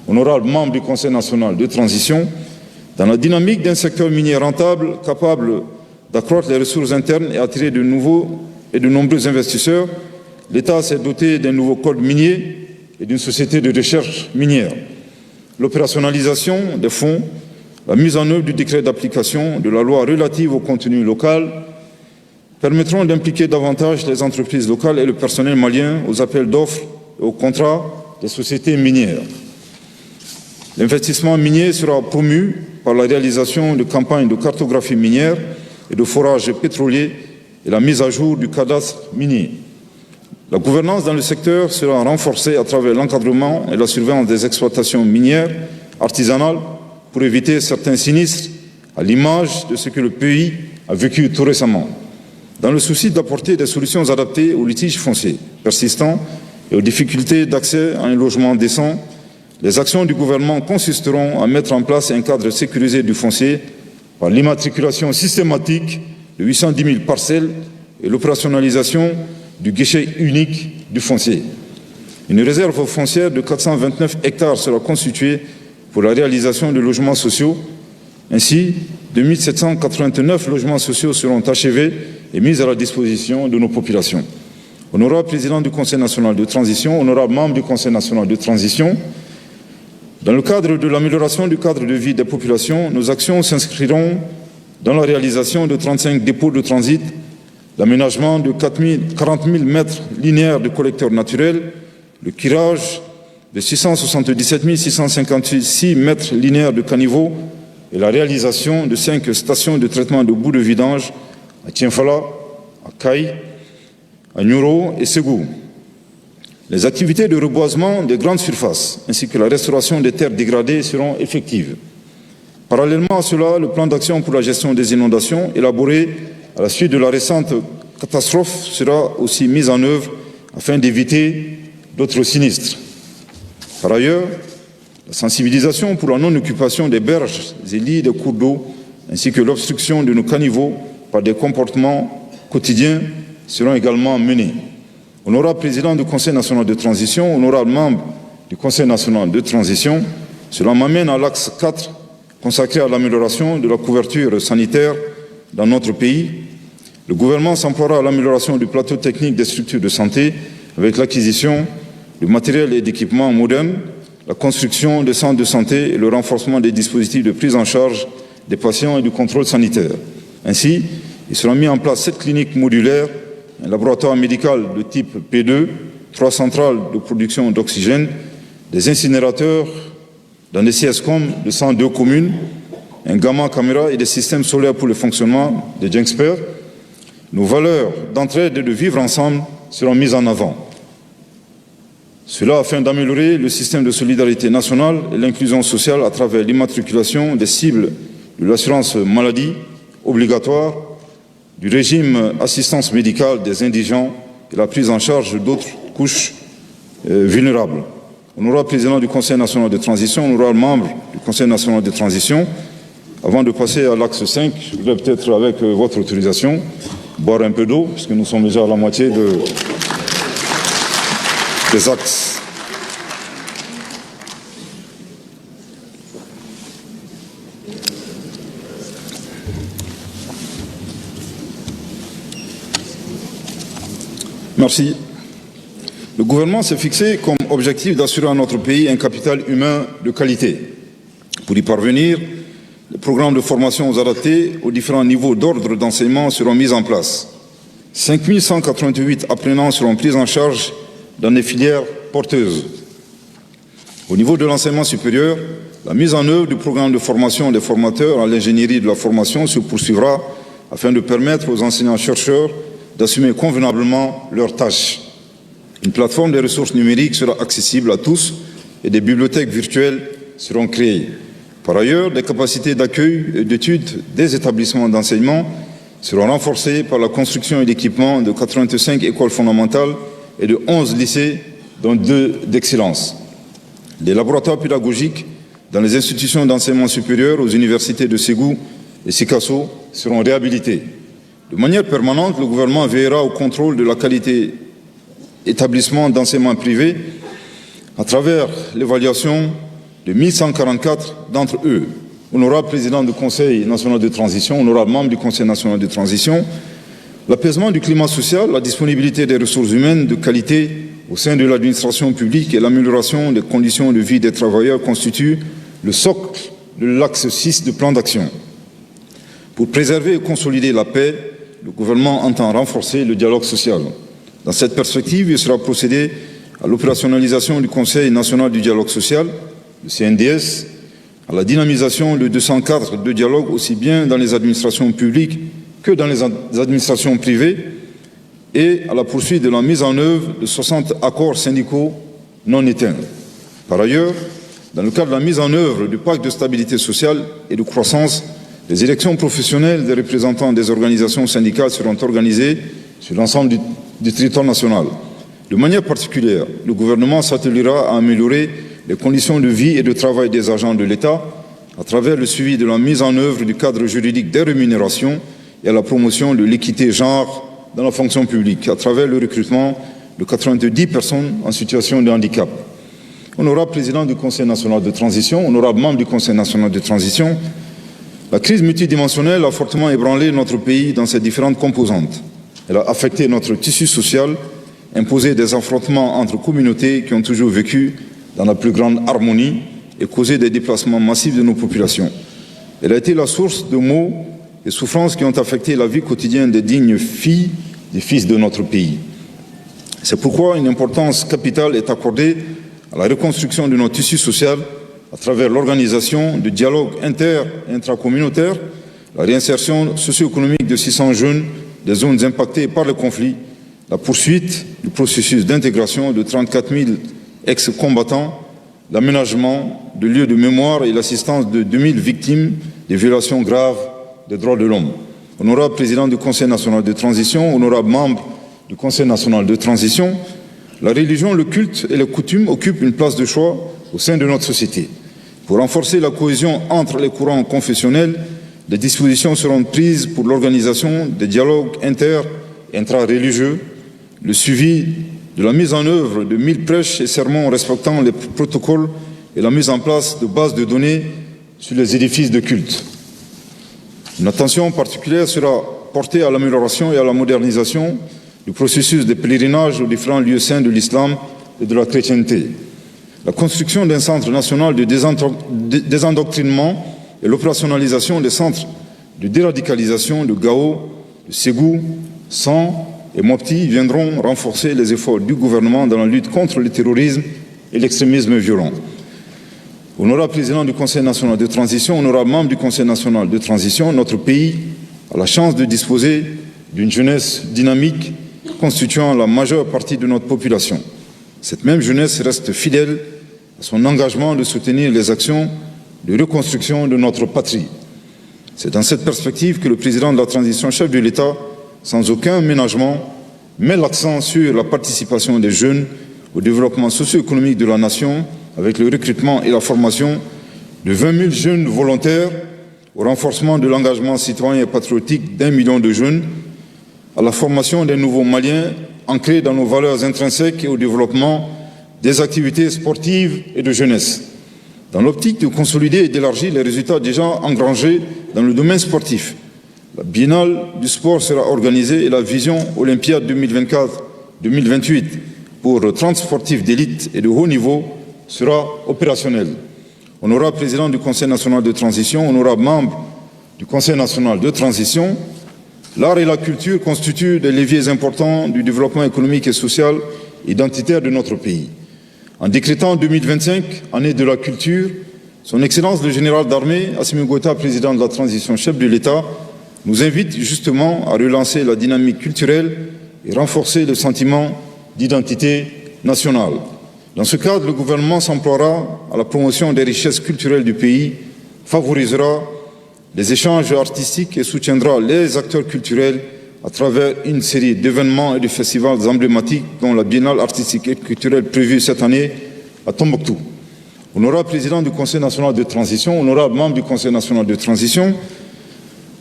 honorable membre du Conseil national de transition, dans la dynamique d'un secteur minier rentable, capable d'accroître les ressources internes et attirer de nouveaux et de nombreux investisseurs, l'État s'est doté d'un nouveau code minier et d'une société de recherche minière. L'opérationnalisation des fonds, la mise en œuvre du décret d'application de la loi relative au contenu local permettront d'impliquer davantage les entreprises locales et le personnel malien aux appels d'offres et aux contrats des sociétés minières. L'investissement minier sera promu par la réalisation de campagnes de cartographie minière et de forage pétrolier et la mise à jour du cadastre minier. La gouvernance dans le secteur sera renforcée à travers l'encadrement et la surveillance des exploitations minières artisanales pour éviter certains sinistres, à l'image de ce que le pays a vécu tout récemment. Dans le souci d'apporter des solutions adaptées aux litiges fonciers persistants et aux difficultés d'accès à un logement décent, les actions du gouvernement consisteront à mettre en place un cadre sécurisé du foncier par l'immatriculation systématique de 810 000 parcelles et l'opérationnalisation du guichet unique du foncier. Une réserve foncière de 429 hectares sera constituée pour la réalisation de logements sociaux. Ainsi, 2789 logements sociaux seront achevés et mis à la disposition de nos populations. Honorable Président du Conseil national de transition, honorable membre du Conseil national de transition, dans le cadre de l'amélioration du cadre de vie des populations, nos actions s'inscriront dans la réalisation de 35 dépôts de transit, l'aménagement de 40 000 mètres linéaires de collecteurs naturels, le curage de 677 656 mètres linéaires de caniveaux et la réalisation de 5 stations de traitement de boues de vidange à Tienfala, à Caille, à Nyuro et Ségou. Les activités de reboisement des grandes surfaces ainsi que la restauration des terres dégradées seront effectives. Parallèlement à cela, le plan d'action pour la gestion des inondations, élaboré à la suite de la récente catastrophe, sera aussi mis en œuvre afin d'éviter d'autres sinistres. Par ailleurs, la sensibilisation pour la non-occupation des berges et lits des cours d'eau ainsi que l'obstruction de nos caniveaux par des comportements quotidiens seront également menées. Honorable Président du Conseil national de transition, honorable membre du Conseil national de transition, cela m'amène à l'axe 4 consacré à l'amélioration de la couverture sanitaire dans notre pays. Le gouvernement s'emploiera à l'amélioration du plateau technique des structures de santé avec l'acquisition de matériel et d'équipements modernes, la construction des centres de santé et le renforcement des dispositifs de prise en charge des patients et du contrôle sanitaire. Ainsi, il sera mis en place 7 cliniques modulaires, un laboratoire médical de type P2, 3 centrales de production d'oxygène, des incinérateurs dans des CSCOM de 102 communes, un gamma caméra et des systèmes solaires pour le fonctionnement des Genxpert. Nos valeurs d'entraide et de vivre ensemble seront mises en avant. Cela afin d'améliorer le système de solidarité nationale et l'inclusion sociale à travers l'immatriculation des cibles de l'assurance maladie obligatoire, du régime assistance médicale des indigents et la prise en charge d'autres couches vulnérables. Honorable président du Conseil national de transition, honorable membre du Conseil national de transition, avant de passer à l'axe 5, je voudrais peut-être, avec votre autorisation, boire un peu d'eau, puisque nous sommes déjà à la moitié des axes. Merci. Le gouvernement s'est fixé comme objectif d'assurer à notre pays un capital humain de qualité. Pour y parvenir, les programmes de formation adaptés aux différents niveaux d'ordre d'enseignement seront mis en place. 5188 apprenants seront pris en charge dans des filières porteuses. Au niveau de l'enseignement supérieur, la mise en œuvre du programme de formation des formateurs à l'ingénierie de la formation se poursuivra afin de permettre aux enseignants-chercheurs d'assumer convenablement leurs tâches. Une plateforme des ressources numériques sera accessible à tous et des bibliothèques virtuelles seront créées. Par ailleurs, les capacités d'accueil et d'études des établissements d'enseignement seront renforcées par la construction et l'équipement de 85 écoles fondamentales et de 11 lycées, dont 2 d'excellence. Les laboratoires pédagogiques dans les institutions d'enseignement supérieur aux universités de Ségou et Sikasso seront réhabilités. De manière permanente, le gouvernement veillera au contrôle de la qualité établissements d'enseignement privé à travers l'évaluation de 1144 d'entre eux. Honorable président du Conseil national de transition, honorable membre du Conseil national de transition, l'apaisement du climat social, la disponibilité des ressources humaines de qualité au sein de l'administration publique et l'amélioration des conditions de vie des travailleurs constituent le socle de l'axe 6 du plan d'action. Pour préserver et consolider la paix, le gouvernement entend renforcer le dialogue social. Dans cette perspective, il sera procédé à l'opérationnalisation du Conseil national du dialogue social, le CNDS, à la dynamisation de 200 cadres de dialogue aussi bien dans les administrations publiques que dans les administrations privées et à la poursuite de la mise en œuvre de 60 accords syndicaux non éteints. Par ailleurs, dans le cadre de la mise en œuvre du pacte de stabilité sociale et de croissance, les élections professionnelles des représentants des organisations syndicales seront organisées sur l'ensemble du territoire national. De manière particulière, le gouvernement s'attelera à améliorer les conditions de vie et de travail des agents de l'État à travers le suivi de la mise en œuvre du cadre juridique des rémunérations et à la promotion de l'équité genre dans la fonction publique à travers le recrutement de 90 personnes en situation de handicap. Honorable président du Conseil national de transition, honorable membre du Conseil national de transition, la crise multidimensionnelle a fortement ébranlé notre pays dans ses différentes composantes. Elle a affecté notre tissu social, imposé des affrontements entre communautés qui ont toujours vécu dans la plus grande harmonie et causé des déplacements massifs de nos populations. Elle a été la source de maux et souffrances qui ont affecté la vie quotidienne des dignes filles et fils de notre pays. C'est pourquoi une importance capitale est accordée à la reconstruction de notre tissu social à travers l'organisation de dialogues inter- et intracommunautaires, la réinsertion socio-économique de 600 jeunes des zones impactées par le conflit, la poursuite du processus d'intégration de 34 000 ex-combattants, l'aménagement de lieux de mémoire et l'assistance de 2000 victimes des violations graves des droits de l'homme. Honorable président du Conseil national de transition, honorable membre du Conseil national de transition, la religion, le culte et les coutumes occupent une place de choix au sein de notre société. Pour renforcer la cohésion entre les courants confessionnels, des dispositions seront prises pour l'organisation des dialogues inter- et intra-religieux, le suivi de la mise en œuvre de 1000 prêches et sermons respectant les protocoles et la mise en place de bases de données sur les édifices de culte. Une attention particulière sera porté à l'amélioration et à la modernisation du processus de pèlerinage aux différents lieux saints de l'islam et de la chrétienté. La construction d'un centre national de désendoctrinement et l'opérationnalisation des centres de déradicalisation de Gao, de Ségou, San et Mopti viendront renforcer les efforts du gouvernement dans la lutte contre le terrorisme et l'extrémisme violent. Honorable président du Conseil national de transition, honorable membre du Conseil national de transition, notre pays a la chance de disposer d'une jeunesse dynamique constituant la majeure partie de notre population. Cette même jeunesse reste fidèle à son engagement de soutenir les actions de reconstruction de notre patrie. C'est dans cette perspective que le président de la transition, chef de l'État, sans aucun ménagement, met l'accent sur la participation des jeunes au développement socio-économique de la nation avec le recrutement et la formation de 20 000 jeunes volontaires, au renforcement de l'engagement citoyen et patriotique d'1 million de jeunes, à la formation des nouveaux Maliens ancrés dans nos valeurs intrinsèques et au développement des activités sportives et de jeunesse. Dans l'optique de consolider et d'élargir les résultats déjà engrangés dans le domaine sportif, la Biennale du sport sera organisée et la vision Olympiade 2024-2028 pour 30 sportifs d'élite et de haut niveau sera opérationnelle. Honorable président du Conseil national de transition, honorable membre du Conseil national de transition, l'art et la culture constituent des leviers importants du développement économique et social identitaire de notre pays. En décrétant 2025, année de la culture, son Excellence le général d'armée, Assimi Goïta, président de la transition, chef de l'État, nous invite justement à relancer la dynamique culturelle et renforcer le sentiment d'identité nationale. Dans ce cadre, le gouvernement s'emploiera à la promotion des richesses culturelles du pays, favorisera les échanges artistiques et soutiendra les acteurs culturels à travers une série d'événements et de festivals emblématiques dont la Biennale artistique et culturelle prévue cette année à Tombouctou. Honorable président du Conseil national de transition, honorable membre du Conseil national de transition,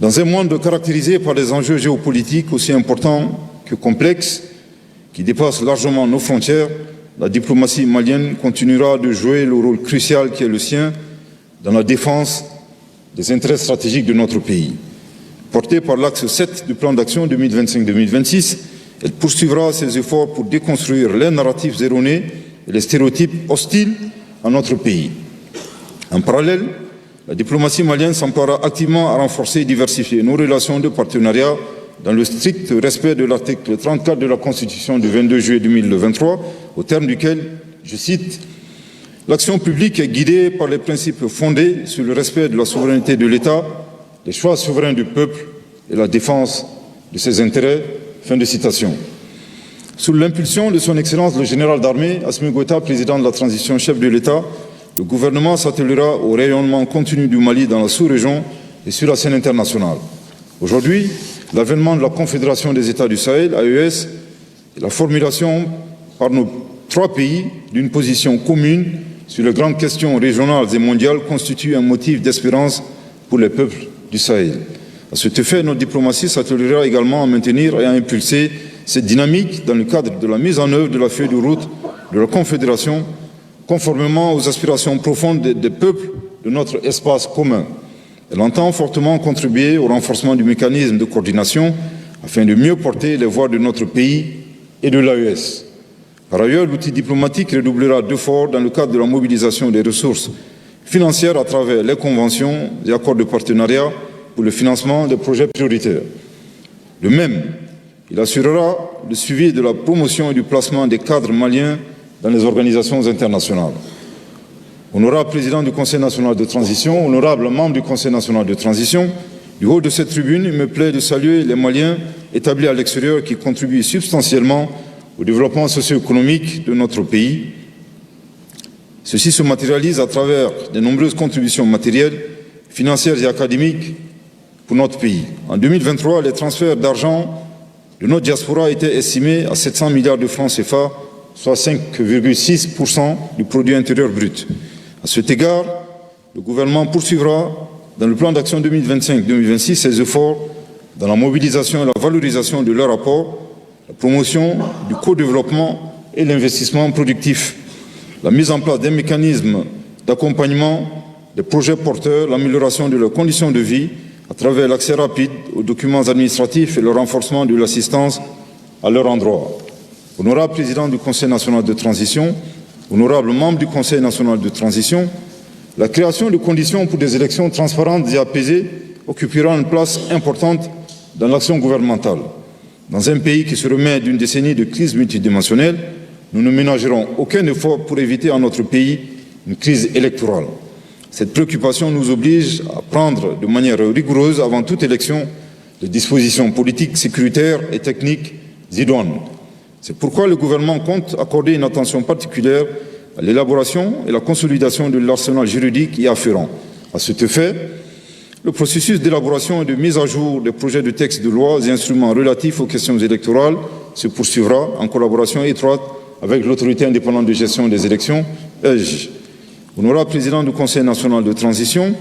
dans un monde caractérisé par des enjeux géopolitiques aussi importants que complexes, qui dépassent largement nos frontières, la diplomatie malienne continuera de jouer le rôle crucial qui est le sien dans la défense des intérêts stratégiques de notre pays. Portée par l'axe 7 du plan d'action 2025-2026, elle poursuivra ses efforts pour déconstruire les narratifs erronés et les stéréotypes hostiles à notre pays. En parallèle, la diplomatie malienne s'emploiera activement à renforcer et diversifier nos relations de partenariat dans le strict respect de l'article 34 de la Constitution du 22 juillet 2023, au terme duquel, je cite, « L'action publique est guidée par les principes fondés sur le respect de la souveraineté de l'État, les choix souverains du peuple et la défense de ses intérêts. » Fin de citation. Sous l'impulsion de son Excellence le général d'armée, Assimi Goïta, président de la transition, chef de l'État, le gouvernement s'attellera au rayonnement continu du Mali dans la sous-région et sur la scène internationale. Aujourd'hui, l'avènement de la Confédération des États du Sahel, AES, et la formulation par nos 3 pays d'une position commune sur les grandes questions régionales et mondiales constituent un motif d'espérance pour les peuples du Sahel. À cet effet, notre diplomatie s'attellera également à maintenir et à impulser cette dynamique dans le cadre de la mise en œuvre de la feuille de route de la Confédération, conformément aux aspirations profondes des peuples de notre espace commun. Elle entend fortement contribuer au renforcement du mécanisme de coordination afin de mieux porter les voix de notre pays et de l'AES. Par ailleurs, l'outil diplomatique redoublera d'efforts dans le cadre de la mobilisation des ressources financières à travers les conventions et accords de partenariat pour le financement des projets prioritaires. De même, il assurera le suivi de la promotion et du placement des cadres maliens dans les organisations internationales. Honorable président du Conseil national de transition, honorable membre du Conseil national de transition, du haut de cette tribune, il me plaît de saluer les Maliens établis à l'extérieur qui contribuent substantiellement au développement socio-économique de notre pays. Ceci se matérialise à travers de nombreuses contributions matérielles, financières et académiques pour notre pays. En 2023, les transferts d'argent de notre diaspora étaient estimés à 700 milliards de francs CFA, soit 5,6% du produit intérieur brut. À cet égard, le gouvernement poursuivra dans le plan d'action 2025-2026 ses efforts dans la mobilisation et la valorisation de leur apport, la promotion du co-développement et l'investissement productif, la mise en place d'un mécanisme d'accompagnement des projets porteurs, l'amélioration de leurs conditions de vie, à travers l'accès rapide aux documents administratifs et le renforcement de l'assistance à leur endroit. Honorable Président du Conseil national de transition, honorable membre du Conseil national de transition, la création de conditions pour des élections transparentes et apaisées occupera une place importante dans l'action gouvernementale. Dans un pays qui se remet d'une décennie de crise multidimensionnelle, nous ne ménagerons aucun effort pour éviter à notre pays une crise électorale. Cette préoccupation nous oblige à prendre de manière rigoureuse, avant toute élection, les dispositions politiques, sécuritaires et techniques idoines. C'est pourquoi le gouvernement compte accorder une attention particulière à l'élaboration et la consolidation de l'arsenal juridique y afférent. À cet effet, le processus d'élaboration et de mise à jour des projets de textes de loi et instruments relatifs aux questions électorales se poursuivra en collaboration étroite avec l'autorité indépendante de gestion des élections, EJ. Honorable Président du Conseil national de transition,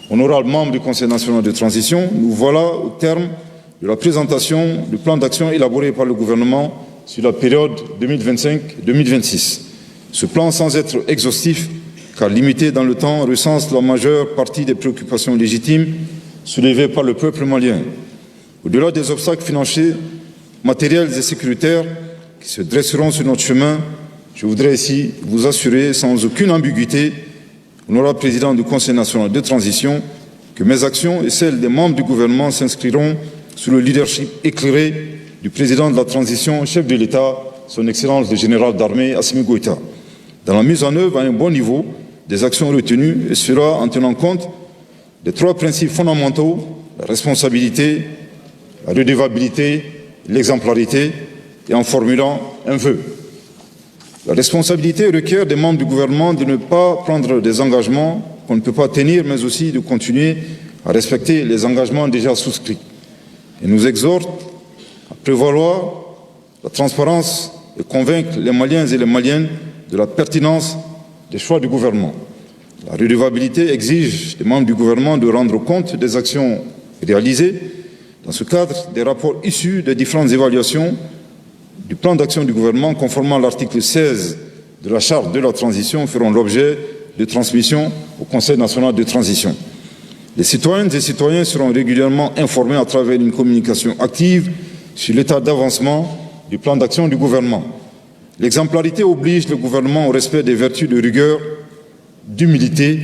honorable membre du Conseil national de transition, nous voilà au terme de la présentation du plan d'action élaboré par le gouvernement sur la période 2025-2026. Ce plan, sans être exhaustif, car limité dans le temps, recense la majeure partie des préoccupations légitimes soulevées par le peuple malien. Au-delà des obstacles financiers, matériels et sécuritaires qui se dresseront sur notre chemin, je voudrais ici vous assurer sans aucune ambiguïté, honorable Président du Conseil national de transition, que mes actions et celles des membres du gouvernement s'inscriront sous le leadership éclairé du Président de la transition, chef de l'État, son Excellence le Général d'armée Assimi Goïta, dans la mise en œuvre à un bon niveau des actions retenues, et cela en tenant compte des trois principes fondamentaux, la responsabilité, la redevabilité, l'exemplarité, et en formulant un vœu. La responsabilité requiert des membres du gouvernement de ne pas prendre des engagements qu'on ne peut pas tenir, mais aussi de continuer à respecter les engagements déjà souscrits. Et nous exhorte à prévaloir la transparence et convaincre les Maliens et les Maliennes de la pertinence des choix du gouvernement. La redevabilité exige des membres du gouvernement de rendre compte des actions réalisées. Dans ce cadre, des rapports issus des différentes évaluations du plan d'action du gouvernement, conformément à l'article 16 de la Charte de la transition, feront l'objet de transmission au Conseil national de transition. Les citoyennes et citoyens seront régulièrement informés à travers une communication active sur l'état d'avancement du plan d'action du gouvernement. L'exemplarité oblige le gouvernement au respect des vertus de rigueur, d'humilité,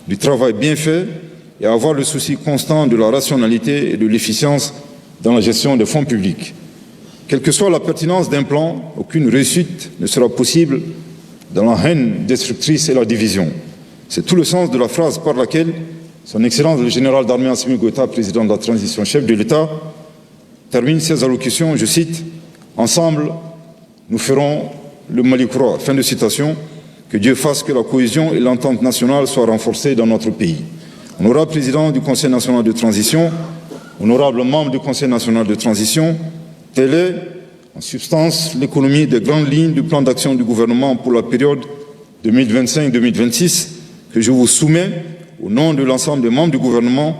du travail bien fait et à avoir le souci constant de la rationalité et de l'efficience dans la gestion des fonds publics. Quelle que soit la pertinence d'un plan, aucune réussite ne sera possible dans la haine destructrice et la division. C'est tout le sens de la phrase par laquelle son Excellence le Général d'armée Assimi Goïta, président de la transition, chef de l'État, termine ses allocutions, je cite, « Ensemble, nous ferons le Mali croître ». Fin de citation. Que Dieu fasse que la cohésion et l'entente nationale soient renforcées dans notre pays. Honorable Président du Conseil national de transition, honorable membre du Conseil national de transition, telle est, en substance, l'économie des grandes lignes du plan d'action du gouvernement pour la période 2025-2026 que je vous soumets au nom de l'ensemble des membres du gouvernement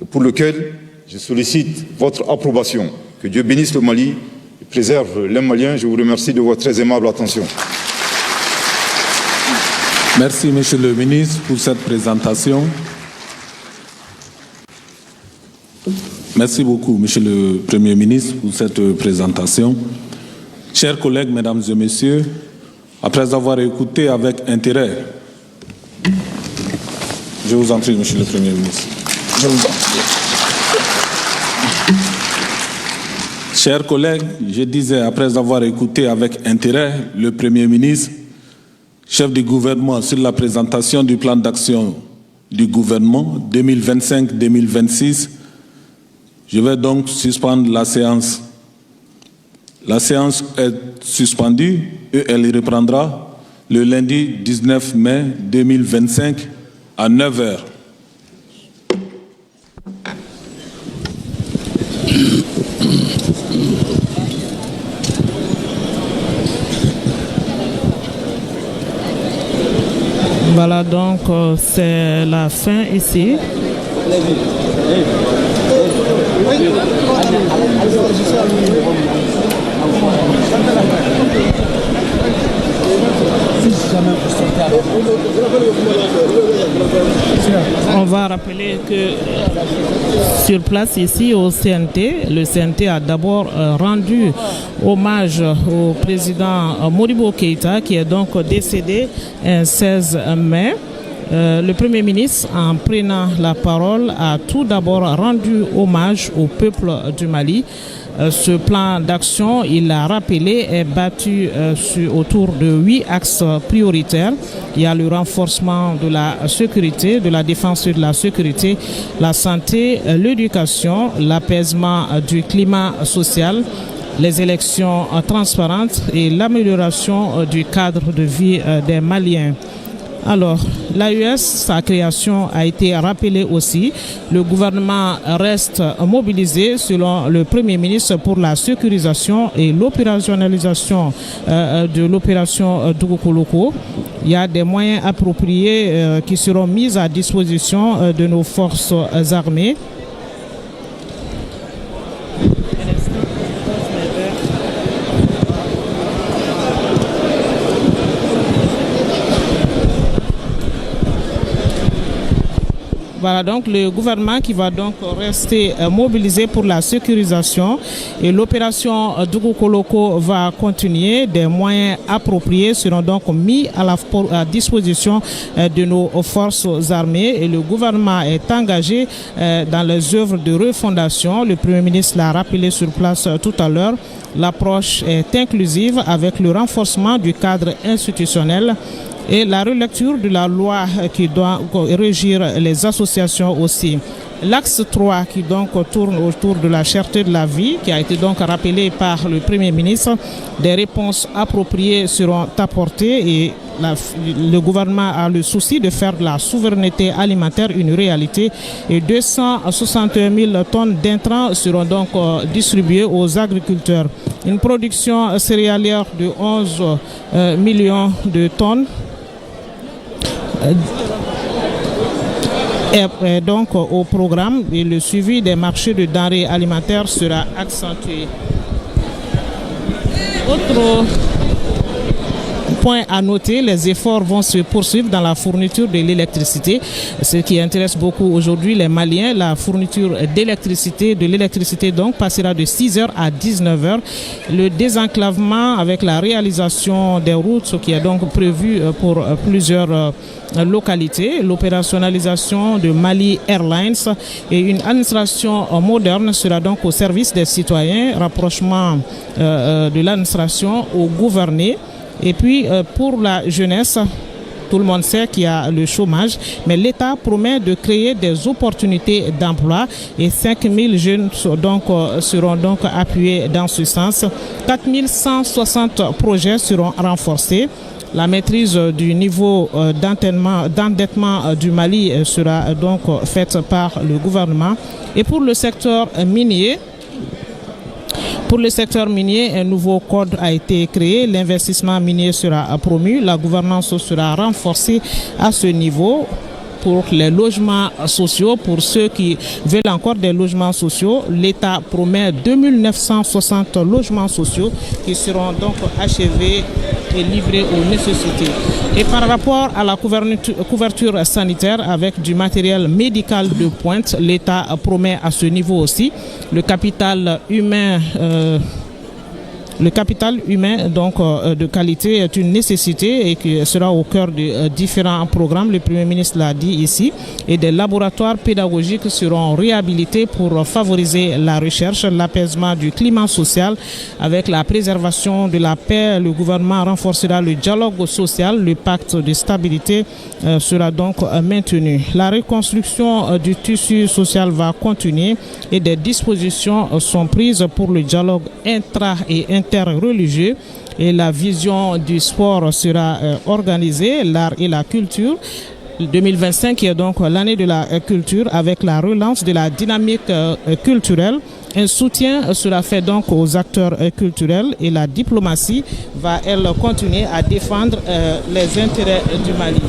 et pour lequel je sollicite votre approbation. Que Dieu bénisse le Mali et préserve les Maliens. Je vous remercie de votre très aimable attention. Merci, Monsieur le ministre, pour cette présentation. Merci beaucoup, Monsieur le Premier ministre, pour cette présentation. Chers collègues, Mesdames et Messieurs, après avoir écouté avec intérêt, je vous en prie, Monsieur le Premier ministre. Je vous en prie. Chers collègues, je disais, après avoir écouté avec intérêt le Premier ministre, chef du gouvernement, sur la présentation du plan d'action du gouvernement 2025-2026, je vais donc suspendre la séance. La séance est suspendue et elle reprendra le lundi 19 mai 2025 à 9h. Voilà, donc c'est la fin ici. On va dois rappeler que sur place ici au CNT, le CNT a d'abord rendu hommage au président Modibo Keïta qui est donc décédé le 16 mai. Le Premier ministre, en prenant la parole, a tout d'abord rendu hommage au peuple du Mali. Ce plan d'action, il l'a rappelé, est battu autour de 8 axes prioritaires. Il y a le renforcement de la sécurité, de la défense et de la sécurité, la santé, l'éducation, l'apaisement du climat social, les élections transparentes et l'amélioration du cadre de vie des Maliens. Alors, l'AES, sa création a été rappelée aussi. Le gouvernement reste mobilisé, selon le Premier ministre, pour la sécurisation et l'opérationnalisation de l'opération Dougokoloko. Il y a des moyens appropriés qui seront mis à disposition de nos forces armées. Voilà donc le gouvernement qui va donc rester mobilisé pour la sécurisation et l'opération Dougokoloko va continuer. Des moyens appropriés seront donc mis à disposition de nos forces armées et le gouvernement est engagé dans les œuvres de refondation. Le Premier ministre l'a rappelé sur place tout à l'heure. L'approche est inclusive avec le renforcement du cadre institutionnel et la relecture de la loi qui doit régir les associations aussi. L'axe 3 qui donc tourne autour de la cherté de la vie, qui a été donc rappelé par le Premier ministre, des réponses appropriées seront apportées et le gouvernement a le souci de faire de la souveraineté alimentaire une réalité et 261 000 tonnes d'intrants seront donc distribuées aux agriculteurs. Une production céréalière de 11 millions de tonnes est donc au programme et le suivi des marchés de denrées alimentaires sera accentué. Autre point à noter, les efforts vont se poursuivre dans la fourniture de l'électricité. Ce qui intéresse beaucoup aujourd'hui les Maliens, la fourniture d'électricité, donc passera de 6h à 19h. Le désenclavement avec la réalisation des routes, ce qui est donc prévu pour plusieurs localités, l'opérationnalisation de Mali Airlines et une administration moderne sera donc au service des citoyens, rapprochement de l'administration aux gouvernés. Et puis pour la jeunesse, tout le monde sait qu'il y a le chômage, mais l'État promet de créer des opportunités d'emploi et 5 000 jeunes seront donc appuyés dans ce sens. 4 160 projets seront renforcés. La maîtrise du niveau d'endettement du Mali sera donc faite par le gouvernement. Et pour le secteur minier, un nouveau code a été créé. L'investissement minier sera promu. La gouvernance sera renforcée à ce niveau. Pour les logements sociaux, pour ceux qui veulent encore des logements sociaux, l'État promet 2960 logements sociaux qui seront donc achevés et livrés aux nécessités. Et par rapport à la couverture sanitaire avec du matériel médical de pointe, l'État promet à ce niveau aussi. Le capital humain donc de qualité est une nécessité et qui sera au cœur de différents programmes. Le Premier ministre l'a dit ici. Et des laboratoires pédagogiques seront réhabilités pour favoriser la recherche, l'apaisement du climat social avec la préservation de la paix. Le gouvernement renforcera le dialogue social. Le pacte de stabilité sera donc maintenu. La reconstruction du tissu social va continuer et des dispositions sont prises pour le dialogue intra- et interreligieux et la vision du sport sera organisée, l'art et la culture. 2025 qui est donc l'année de la culture avec la relance de la dynamique culturelle. Un soutien sera fait donc aux acteurs culturels et la diplomatie va, elle, continuer à défendre les intérêts du Mali.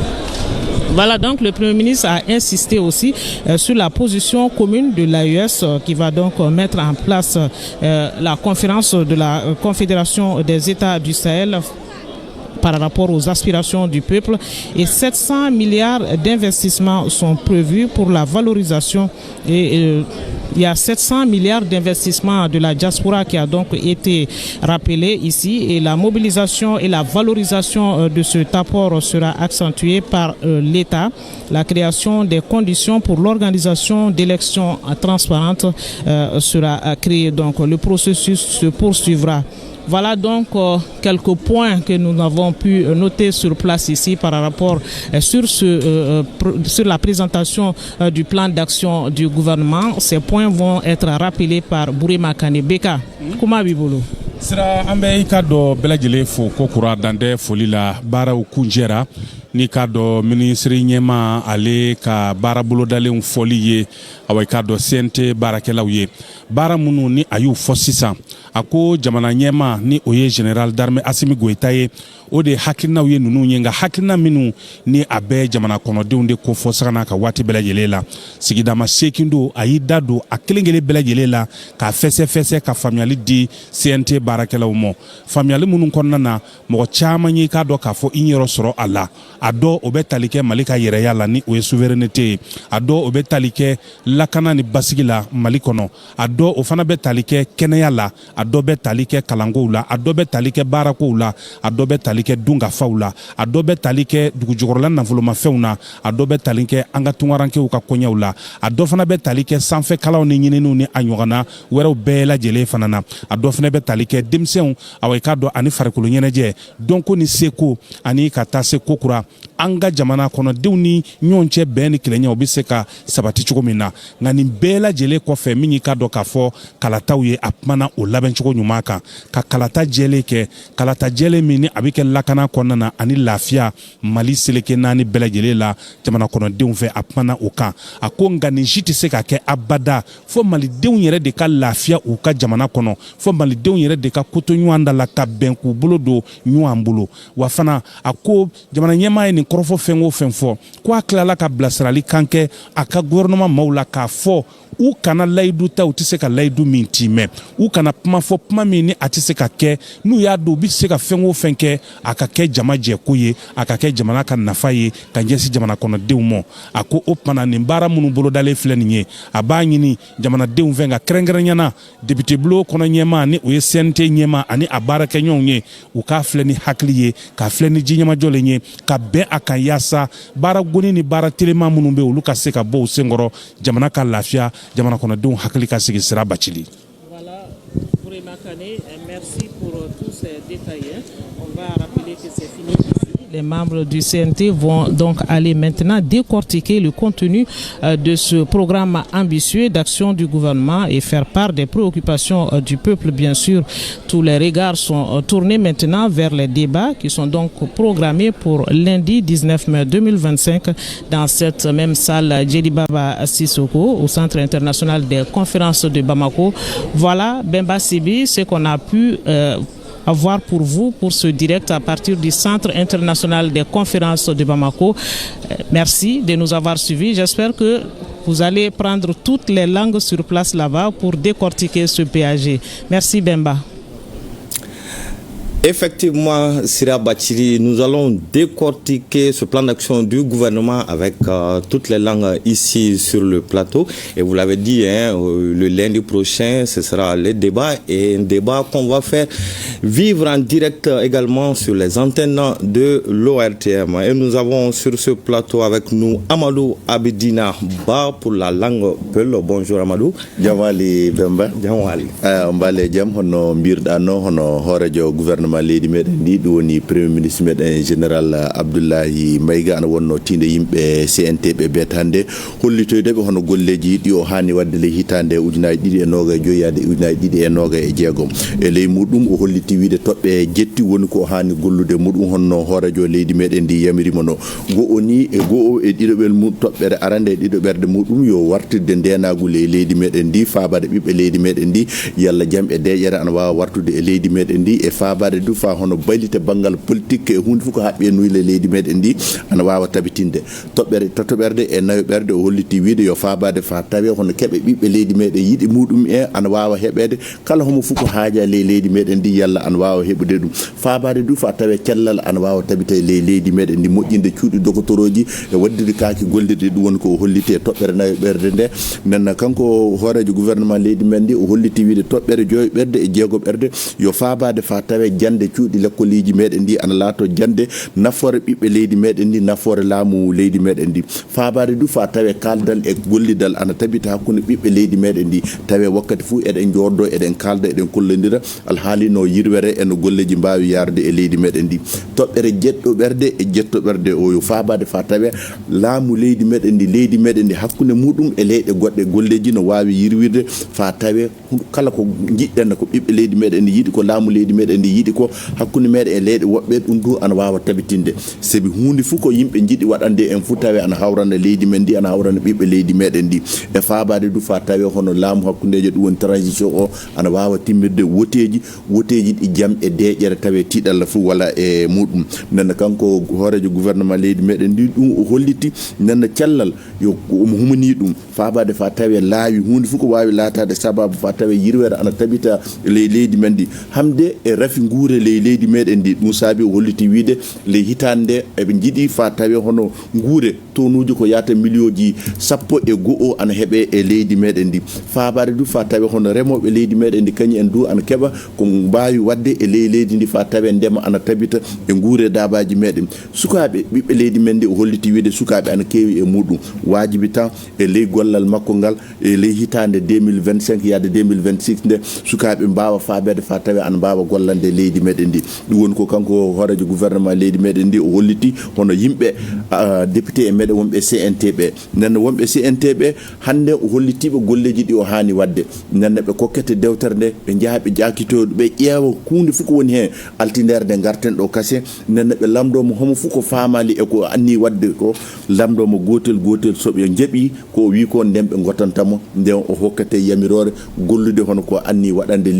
Voilà donc le Premier ministre a insisté aussi sur la position commune de l'AES qui va donc mettre en place la conférence de la Confédération des États du Sahel par rapport aux aspirations du peuple et 700 milliards d'investissements sont prévus pour la valorisation et il y a 700 milliards d'investissements de la diaspora qui a donc été rappelé ici et la mobilisation et la valorisation de cet apport sera accentuée par l'État. La création des conditions pour l'organisation d'élections transparentes sera créée. Donc le processus se poursuivra. Voilà donc quelques points que nous avons pu noter sur place ici par rapport sur la présentation du plan d'action du gouvernement. Ces points vont être rappelés par Bourima Kanebeka. Kuma Bibolo. Sira ambe ikado belajele fo kokura dande folila bara ukunjera ni kado ministri nyema ale ka bara bulodale foli ye awai kado sente barakelaw ye bara munu ni ayu fosisa ako jamana nyema ni oye general d'armée Assimi Goïta ye o de hakilinaw ye nunu ye nga hakilina minu ni abe jamana konodenw de ko fosana ka wati belajele la sigidama sekindo ayi dado akelengele belajele la ka fese ka famiyali di sente barakelaw mo famiyali munu konna na mo chama nyi ka do ka fo inyero soro ala ado obetalike malika yere yala ni o souveraineté ado obetalike lakana ni basigila malikono ado ofana betalike keneyala ado betalike kalangula ado betalike barakula ado betalike dunga faula ado betalike dugujogorla nafuluma feuna ado betalike anga tungaranke uka konyaula ado fana betalike sanfe kalaw ni nyinenu ni anyogana wero bela jele fanana ado fana betalike dimseun awekado ani farikulu nyeneje donc ni seko ani kata seko kura anga jamana kono dewni nyonche ben kilenya obiseka sabati chugomina ngani bela jele ko fe minyi kado ka fo kalata uye apmana o laben chugo nyumaka ka kalata jele ke kalata jele mini abike lakana konna na ani lafia mali seleke nani bela jele la jamana kono dew fe apmana oka akonga ni jiti seka ke abada fo mali dew yere de ka lafia oka jamana kono fo mali dew yere de ka kutonyu anda la ka benku bolodo nyuambulo wafana ako jamana nyema ni korofo fengo fenfo kwa klala ka blasrali kanke aka gouvernement maula ka fo u kana laidu ta utise ka laidu mintime u kana pma fo pma mini atise ka ke nu ya do bi se ka fengo fenke aka ke jama je kuye aka ke jamana ka nafaye kanjesi jamana kono dewmo ako opana ni mbara munu bolo dale flenye abanyini jamana dew venga krengranyana député blo kono nyema ni o sente nyema ani abara ke nyonye u ka fleni hakliye ka fleni jinyama jolenye ka be aka yasa bara goni ni bara telema munu be uluka se ka bo sengoro jamana ka lafia jamana kono dun hakili ka sigi sira bacili. Voilà, Bourima Kane, merci pour tous ces détails. On va rappeler que c'est fini ici. Les membres du CNT vont donc aller maintenant décortiquer le contenu de ce programme ambitieux d'action du gouvernement et faire part des préoccupations du peuple. Bien sûr, tous les regards sont tournés maintenant vers les débats qui sont donc programmés pour lundi 19 mai 2025 dans cette même salle Djelibaba Sissoko au Centre international des conférences de Bamako. Voilà, Bemba Sibi, ce qu'on a pu avoir pour vous pour ce direct à partir du Centre international des conférences de Bamako. Merci de nous avoir suivis. J'espère que vous allez prendre toutes les langues sur place là-bas pour décortiquer ce PAG. Merci Bemba. Effectivement, Sira Bachiri, nous allons décortiquer ce plan d'action du gouvernement avec toutes les langues ici sur le plateau. Et vous l'avez dit, le lundi prochain, ce sera le débat et un débat qu'on va faire vivre en direct également sur les antennes de l'ORTM. Et nous avons sur ce plateau avec nous Amadou Abidina Ba pour la langue Peul. Bonjour Amadou. Jamali Bemba. Jamali. Mbale jam hono mbirɗano hono horejo gouvernement leydi meɗen ndi ɗum woni premier ministre meɗen général Abdoulaye Maïga ana wonno tinde yimɓe CNT ɓe betande hollitoydeɓe hono golleji ɗi o hani wadde ley hitande ujunaji ɗiɗi e noga e joyi yade ujunaji ɗiɗi e noga e jeegom e ley muɗum o holliti wiide toɓɓe jetti woni ko hani gollude muɗum honno horejo leydi meɗen ndi yamirima no go ni e go e ɗiɗoɓel mum toɓɓere arande e ɗiɗoɓerde muɗum yo wartirde ndenagol e leydi meɗen ndi fabade ɓiɓɓe leydi meɗen ndi yalla jaam e deƴere ana wawa wartude e leydi meɗen ndi e fabade du fa hono baylite bangal politique e hunde fu ko habbe nuyle leydi meden ndi ana wawa tabitinde toɓɓerde e nayoɓerde o holliti wiide yo faabade fa tawe hono keɓe ɓiɓɓe leydi meɗen yiɗi muɗum ana wawa heɓede kala homo fof ko haaja leydi meɗen ndi yalla ana wawa heɓude ɗum faabade du fa tawe cellal ana wawa tabita leydi meɗen ndi moƴƴinde cuuɗi docotoroji e waddide kaaki gollirde ɗum woni ko holliti e toɓɓere nayoɓerde nde nanna kanko hoorejo gouvernement leydi men ndi o holliti wiide toɓɓere joyoɓerde e jeegoɓerde yo faabade fa tawe jande cuuɗi lekkoliji meɗen ndi ana laato jande nafoore ɓiɓɓe leydi meɗen ndi nafoore laamu leydi meɗen ndi faabade du fa tawe kaldal e gollidal ana tabita hakkunde ɓiɓɓe leydi meɗen ndi tawe wakkati fuu eɗen joddo eɗen kalda eɗen kollodira alhaali no yirwere e no golleji mbawi yarde e leydi meɗen ndi toɓɓere jeɗɗoɓerde e jettoɓerde o yo faabade fa tawe laamu leydi meɗen ndi leydi meɗen ndi hakkunde muɗum e leyɗe goɗɗe golleji no wawi yirwirde fa tawe kala ko jiɗɗen ko ɓiɓɓe leydi meɗen ndi yiiɗi ko laamu leydi meɗen ndi yiiɗi ko hakkunde meɗen e leyɗe woɓɓe ɗum du ana wawa tabitinde sabi hunde fuu ko yimɓe jiɗi waɗande en fuu tawe ana hawrana leydi men ndi ana hawrana ɓiɓɓe leydi meɗen ndi e faabade du fa tawe hono laamu hakkundeje ɗum woni transition o ana wawa timmirde woteji ɗi jaam e deƴere tawe tiiɗalla fuu wala e muɗum nanna kanko hoorejo gouvernement leydi meɗen ndi ɗum o holliti nanna cellal yo omo humani ɗum faabade fa tawe laawi hunde fuu ko wawi laatade sababu fa tawe yirwere ana tabita leydi men ndi hamde e rafi guure leydi meɗen ndi ɗum saabi o holliti wiide ley hitande nde eɓe jiiɗi fa tawe hono guure tonuji ko yata millioji 10 ana heeɓe e leydi meɗen ndi faabade du fa tawe hono remoɓe leydi meɗen ndi kañi en du ana keɓa ko mbawi wadde e leydi ndi fa tawe ndema ana tabita e guure dabaji meɗen sukaɓe ɓiɓɓe leydi men ndi o holliti wiide sukaɓe ana kewi e muɗum wajibi tan e ley gollal makko ngal e ley hitande 2025 yaade 2026 nde sukaɓe mbawa faabede fa tawe ana mbawa gollande leydi meɗen ndi ɗum woni ko kanko hoorejo gouvernement leydi meɗen ndi o holliti hono yimɓe député e meɗen wonɓe CNT ɓe nanno wonɓe CNT ɓe hande o hollitiɓe golleji ɗi o hani wadde nanno ɓe kokkete dewtere nde ɓe jaaha ɓe jakitoɗo ɓe ƴeewa hunde fof ko woni hen altindere nde garten ɗo kase nanno ɓe lamdomo homo fof ko famali e ko anni wadde ko lamdomo gotel soɓe jeeɓi ko wi ko nden ɓe gottantamo nden o hokkate yamirore gollude hono ko anni waɗande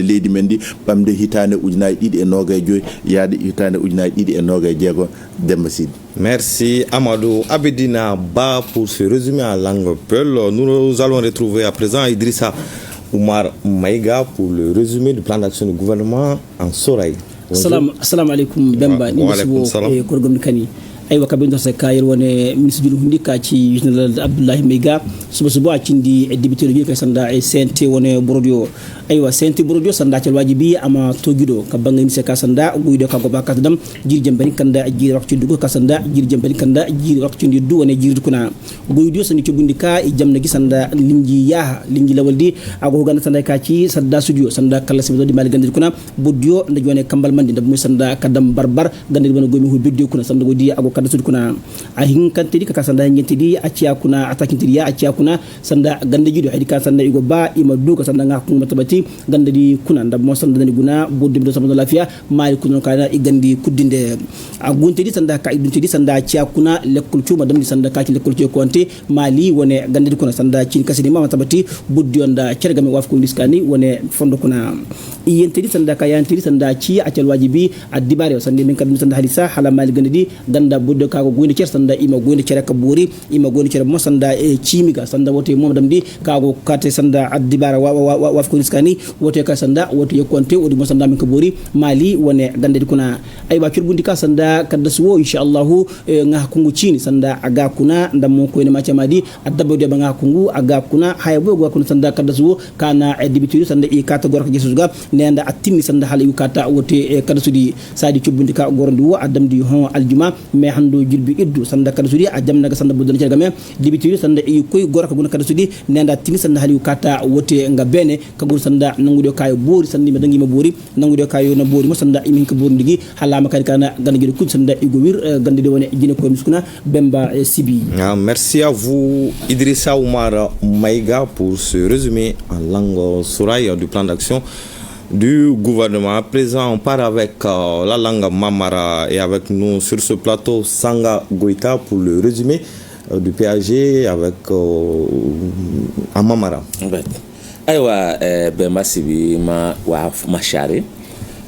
leydi men ndi ɓamde hitande ujunaji 2.25 yaade hitande ujunaji 2.26 Demba Sidi. Merci Amadou Abedina Ba pour ce résumé en langue peul. Nous allons retrouver à présent Idrissa Oumar Maïga pour le résumé du plan d'action du gouvernement en Soraï. Assalamu alaikum Bemba ni musubo e korgom kani ay wakabe ndo se kayir wone ministre du hundi ka ci général Abdoulaye Maïga subo a cindi e député bi ka sanda e CNT wone brodio aywa CNT brodio sanda ci wajibi ama togido ka bangay mi se ka sanda guydo ka go bakat dam jir jembani kanda jir wax ci dugo ka sanda jir jembani kanda jir wax ci du wone jir kuna guydo sani ci bundi ka e jamna gi sanda lingi ya lingi lawaldi ago ganda sanda ka ci sanda studio sanda kala se do mal gandi kuna bodio nda jone kambal mandi nda mu sanda kadam barbar gandi bana gomi hu beddi kuna sanda go di ago kada sud kuna a hinkantidi ka sanda ngentidi acciya kuna atakintidi ya acciya kuna sanda ganda jido hedi ka sanda igo ba ima du ka sanda ngakku matabati ganda di kuna nda mo sanda ni guna bodde do sama lafiya mari kuno kana igandi kuddinde a guntidi sanda ka iduntidi sanda acciya kuna lekul cuma dam di sanda ka ci lekul ci konti mali wone ganda di kuna sanda ci kasini mama tabati boddi onda cergami wafko liskani wone fondo kuna yentidi sanda ka yantidi sanda ci accal wajibi addibare sanda min kadum sanda hadisa hala mali ganda di ganda boddo ka go gonde cer sanda ima gonde cer ka bori ima gonde cer mo sanda e cimiga sanda wote mom dam di ka go kate sanda addibara wafko liskani wote ka sanda wote yokonte odi mo sanda min ka bori mali wone ganda di kuna ay ba curbundi ka sanda kadda suwo inshallah nga kungu cini sanda aga kuna ndam mo ko ne macha madi addabo de nga kungu aga kuna haybo go kuna sanda kadda suwo kana e dibitiru sanda e kata gorko jesuga nenda attimmi sanda hala yu kata wote kadda sudi sadi curbundi ka gorndi wo addam di hon aljuma me hando julbi iddu sanda kadda sudi a jamnaga sanda bodon cerga me dibitiru sanda e koy gorko guna kadda sudi nenda timmi sanda hala yu kata wote nga bene ka gur sanda nangude kayo bori sandi me dangi ma bori nangude kayo na bori mo sanda imin ka bori ndigi hala makari kana ganda gido kun sanda igo wir gande de woni jine ko muskuna Bemba Sibi. Merci à vous Idrissa Oumar Maïga pour ce résumé en langue souraï du plan d'action du gouvernement. À présent, on part avec la langue Mamara et avec nous sur ce plateau Sanga Goïta pour le résumé du PAG avec en Mamara. Aywa Bemba Sibi ma share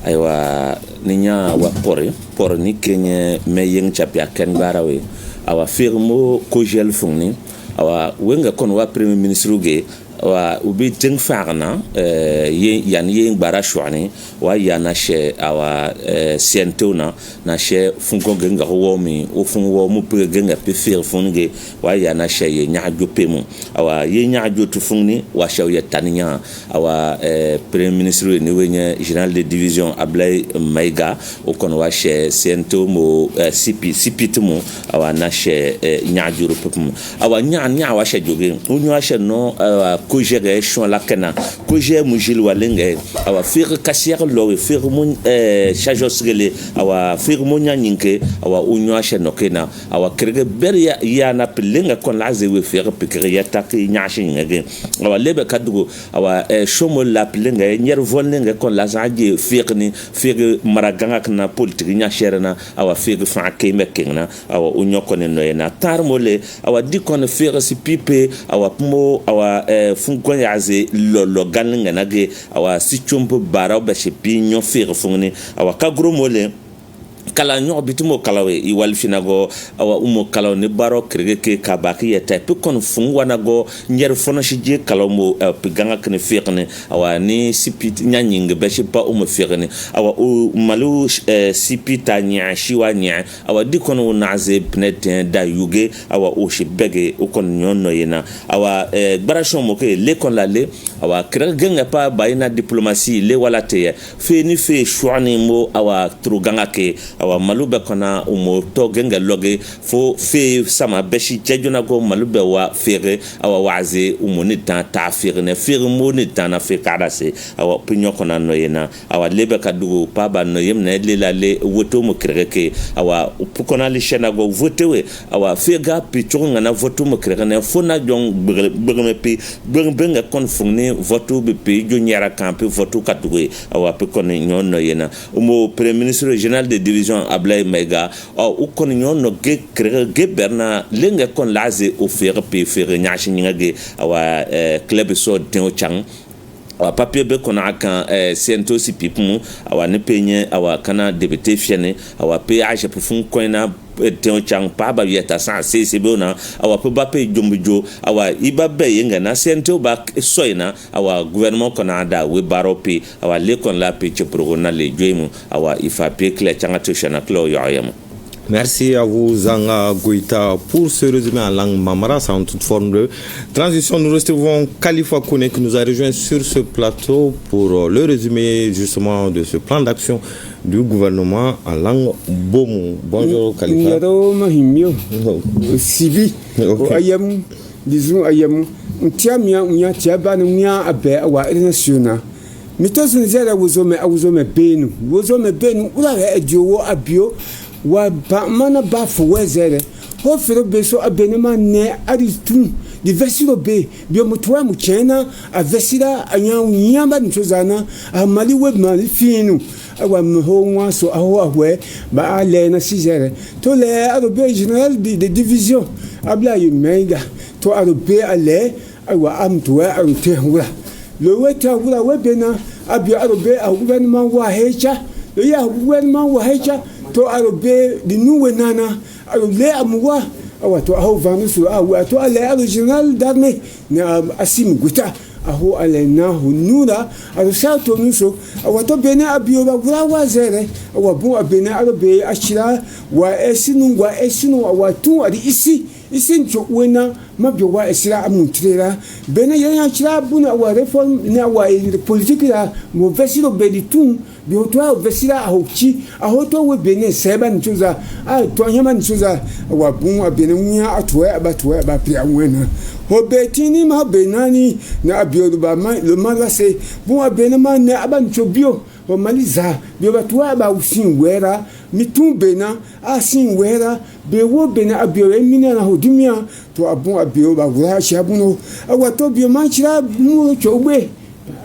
aywa ninya wa por ni kenye me yeng chapia ken barawe awa firmo ko gel fungni awa wenga kon wa premier ministre ge wa ubi teng farna yan yeng bara shwani wa yana she awa sientona na she fungo genga womi o fungo mu pe genga pe fir funge wa yana she ye nyaaju pemu awa ye nyaaju tu fungni wa shaw ye taninya awa premier ministre ni wenya général de division Abdoulaye Maïga o kon wa she siento mo sipi tumu awa na she nyaaju pemu awa nya wa she joge unyo she no ko jere shon la kana ko je mujil walenge awa fir kasier lo fir mun chajos gele awa fir mun nyinke awa unyo she no kena awa krege beria ya na pelenga kon laze we fir pikre ya taki nyashi ngege awa lebe kadugo awa shomo la pelenga nyer volnenge kon la zaje firni fir maraganga kana politique nyasherna awa fir fa keme kengna awa unyo kon no na tarmole awa dikon fir si pipe awa mo awa funko yaze lo galinga nage awa si chumpo bara ba she pinyo fir fungni awa kagro mole kala nyo bitimo kalawe I walfina go awa umo kalaw ne baro krege ke kabaki yeta pe kon fungwa na go nyer fono shije kalamo pe ganga kne firne awa ni sipit nyanying be she pa umo firne awa u malu sipita nya shiwa nya awa dikono naze pneten da yuge awa o she bege o kon nyono yena awa barashon mo ke le kon la le awa krege ganga pa bayina diplomatie le wala te fe ni fe shwani mo awa tru ganga ke awa malube kona umoto genga loge fo fe sama beshi jejuna go malube wa fere awa waze umonita ta fere ne fere monita na fe kadase awa pinyo kona noyena awa lebe kadugo paba noyem na lelale woto mo kreke awa pukona li shena go votewe awa fega pichonga na voto mo kreke ne fona jong berme pi benga kon fungni voto be pi jonyara kampe voto kadugo awa pukona nyon noyena umo premier ministre régional de division Abdoulaye Maïga o kon nyon no ge berna lenga kon laze o fere pe fere nyashi nyage awa club so ten chang awa papier be kona kan sento si pipu awa ne penye awa kana député fiene awa pe age pour fun koina ten chang pa ba yeta sa CCB na awa pe ba pe jombujo awa iba be yenga na sento ba soina awa gouvernement kona da we baropi awa le kon la pe chepro na le joimu awa ifa pe kle changa to shana klo yoyam. Merci à vous, Zanga Goïta, pour ce résumé en langue mamara, sans toute forme de transition. Nous recevons Khalifa Kone qui nous a rejoint sur ce plateau pour le résumé justement de ce plan d'action du gouvernement en langue Bomo. Bonjour Khalifa. wa ba mana ba fo wezere ho fero beso abenema ne aritu di vesiro be bio mutwa mu chena a vesira anya nyamba ntozana a mali web mali finu awa mho nwa so aho ahwe ba ale na sigere to le arobe général de division Abdoulaye Maïga to arobe ale awa amtwa amte hura le weta hura webena abio arobe a gouvernement wa hecha le ya gouvernement wa hecha to arobe di nuwe nana arobe amwa awa to aho vanusu awa to ale original d'armée na Assimi Goïta aho ale na hunura arusa to nuso awa to bene abio ba gura wazere awa bu abene arobe ashira wa esinu awa tu adi isi ncho wena mabio wa esira amuntrera bene ya chira buna wa reform na wa politique la mo vesiro beditu bio to vesira ahochi ahoto we bene seba nchuza to nyama nchuza wa bu abene nya atwe ba pia wena hobetini ma benani na abio ba le malase bu abene ma na abancho bio o maliza bio batwa ba usin wera mitum bena asin wera bewo bena abio emina na hodimia to abun abio ba wura shabuno awato bio manchira mu chogbe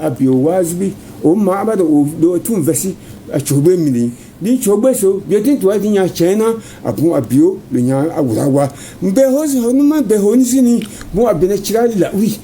abio wazbi o ma abado do tun vesi a chogbe mini di chobe so bietin to adi nya chena abu abio le nya awurawa mbe hozi honuma be honzini mo abene chira la wi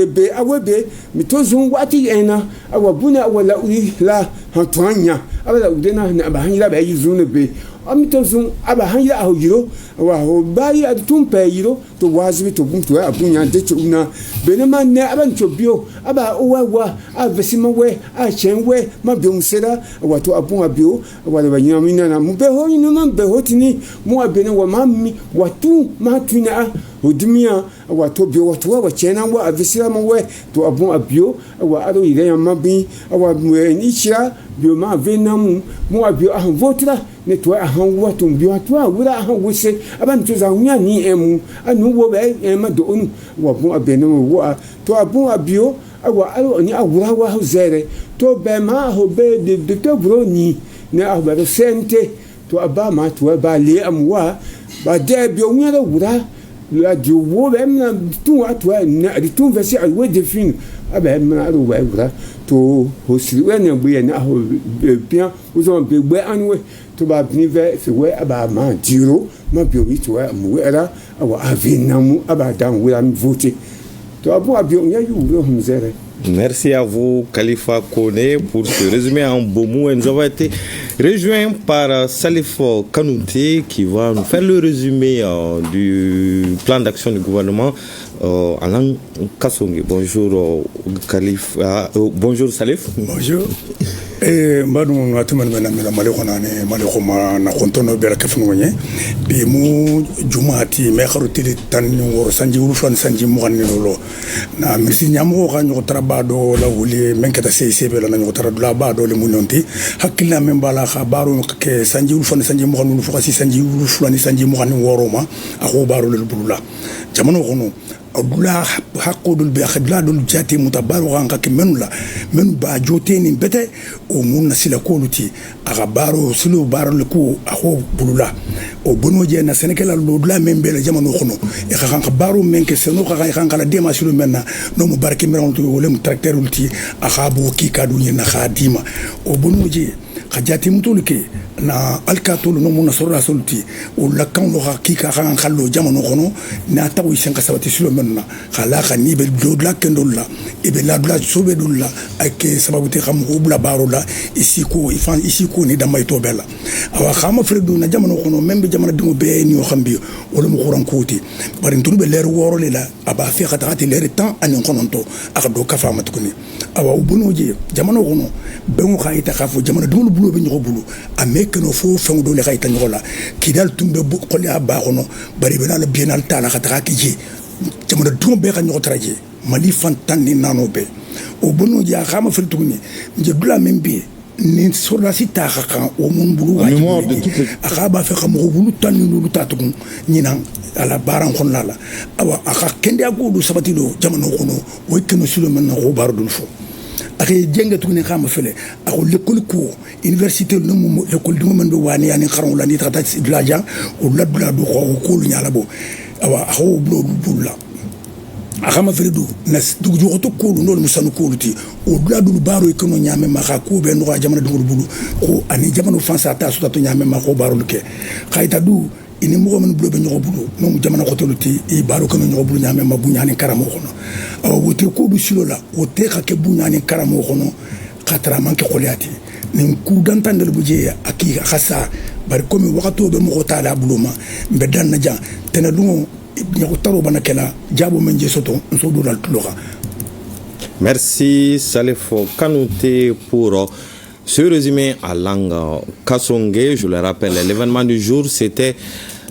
be awebe mitozun wati ena awabuna awala wi la hatwanya abala udena na bahanyira ba yizune be amitozun abahanyira ahuyiro wa ho bayi atumpe yiro to wazi to buntu abunya de chuna benema ne abanchobio aba owa avesima we a chenwe mabiomsera wato abun abio wale banyamina na mbeho inuma mbeho tini mo abene wa mami watu matuna odumia wato bio watu wa chena wa avesira mawe to abun abio wa ado ire yamabi wa nichira bio ma venamu mo abio ahvotra ne to ahan watu bio watu wura ahan wose abantu za hunya ni emu anu wo be ema do onu wa bon abene wo to abun abio awa alo ni awura wa zere to be ma ho be de to bro ni ne ahba sente to abama to ba le amwa ba de bio nya wura la di wo be na tu atwa na di tu vesi awe define aba na ro wa wura to ho siri we na gbe na ho bien uzo be gbe anwe to ba ni ve se we aba ma diro ma bio wi to mu era awa avinamu aba dan we am voter to abu abio nya yu ro humzere. Merci à vous, Khalifa Koné, pour ce résumé en beaux mots. Et nous avons été rejoints par Salif Kanouté qui va nous faire le résumé du plan d'action du gouvernement. Alain Kassongue. Bonjour, Khalifa. Bonjour, Salif. Bonjour. Mbadu ngatuman mena malekona ne malekoma na kontono bela kafungwenye bi mu jumati me kharuti tan wor sanji wulfan sanji mo ganni lolo na mirsi nyamo ga nyo trabado la wuli menkata sey bela na nyo trabado bado le munonti hakilla men bala khabaru ke sanji wulfan sanji mo ganni fukasi sanji wulfan sanji mo ganni woroma akho baro le bulula jamano kono abdullah haqqudul bi akhladul jati mutabaru ganga kemenula men ba joteni bete o munna sila koluti agabaro silo baro le ko akho bulula o bonoje na senekala lodula membele jamano khono e khanka baro menke seno khanka la dema silo menna no mu barke meron to wolem tracteur ulti akhabu ki kadu na khadima o bonoje khajati mutulke na alkatul no mun nasora sulti o la kan lo hakika kan khallo jamano khono na tawi sen kasabati silo menna khala khani be dodla kendolla e be la dula sobe dulla ak sababuti kham ko bla barola ici ko ni damay to bella awa khama fredu na jamano khono membe jamano dum be ni o khambi wala mu khuran kuti bari ntulu be leer woro le la aba fi khatati leer temps an khononto ak do kafa matkuni awa ubunoje jamano khono be mo khayita khafu jamano dum bulo be ñoko bulu ame keno fo fengo do le khayita ñola kidal tumbe bu kholi aba khono bari be na la bienal tala khata ki ji jamano dum be kha ñoko traje mali fantan ni nanobe ubunoje khama fredu ni je dula membe ni sura sita kan o mun bulu wa akaba fe xam ko bulu tan ni lu tatukun ñinan ala baran khon la awa aka kende agudu sabati do jamano khono o keno silo men ko bardul fo akay jenga tukune xama fele ako l'école ko université no mo école dum man do wani yani xaron la ni tata de la jang o la do ko lu ñala bo awa ako bulu bulla akama fredu na dugu joto ko no musanu ko luti o dula dulu baro e kono nyame ma ka ko be no jamana dulu bulu ko ani jamana fansa ta so to nyame ma ko baro luke khayta du ini mo men bulo be nyoko bulu no jamana ko to luti e baro kono nyoko bulu nyame ma bu nyani karamo kono awa wote ko du silola o te ka ke bu nyani karamo kono khatra man ke kholiati nin ku dantandel buje aki khassa bari komi wakato be mo ko tala buluma be dan na jan tena dungo. Merci Salif Kanouté pour ce résumé à langue Kassongue. Je le rappelle, l'événement du jour, c'était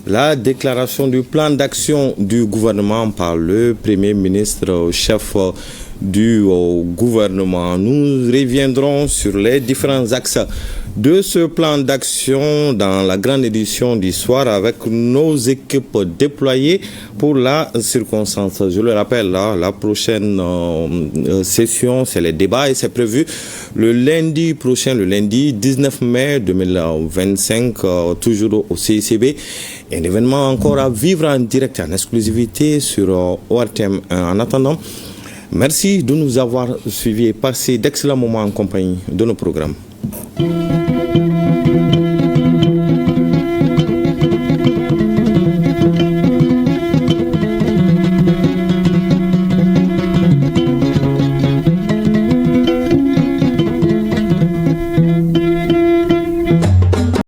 la déclaration du plan d'action du gouvernement par le Premier ministre, chef du gouvernement. Nous reviendrons sur les différents axes de ce plan d'action dans la grande édition du soir avec nos équipes déployées pour la circonstance. Je le rappelle, là, la prochaine session, c'est les débats et c'est prévu le lundi prochain, le lundi 19 mai 2025, toujours au CICB. Un événement encore à vivre en direct, en exclusivité sur ORTM. En attendant, merci de nous avoir suivis et passé d'excellents moments en compagnie de nos programmes.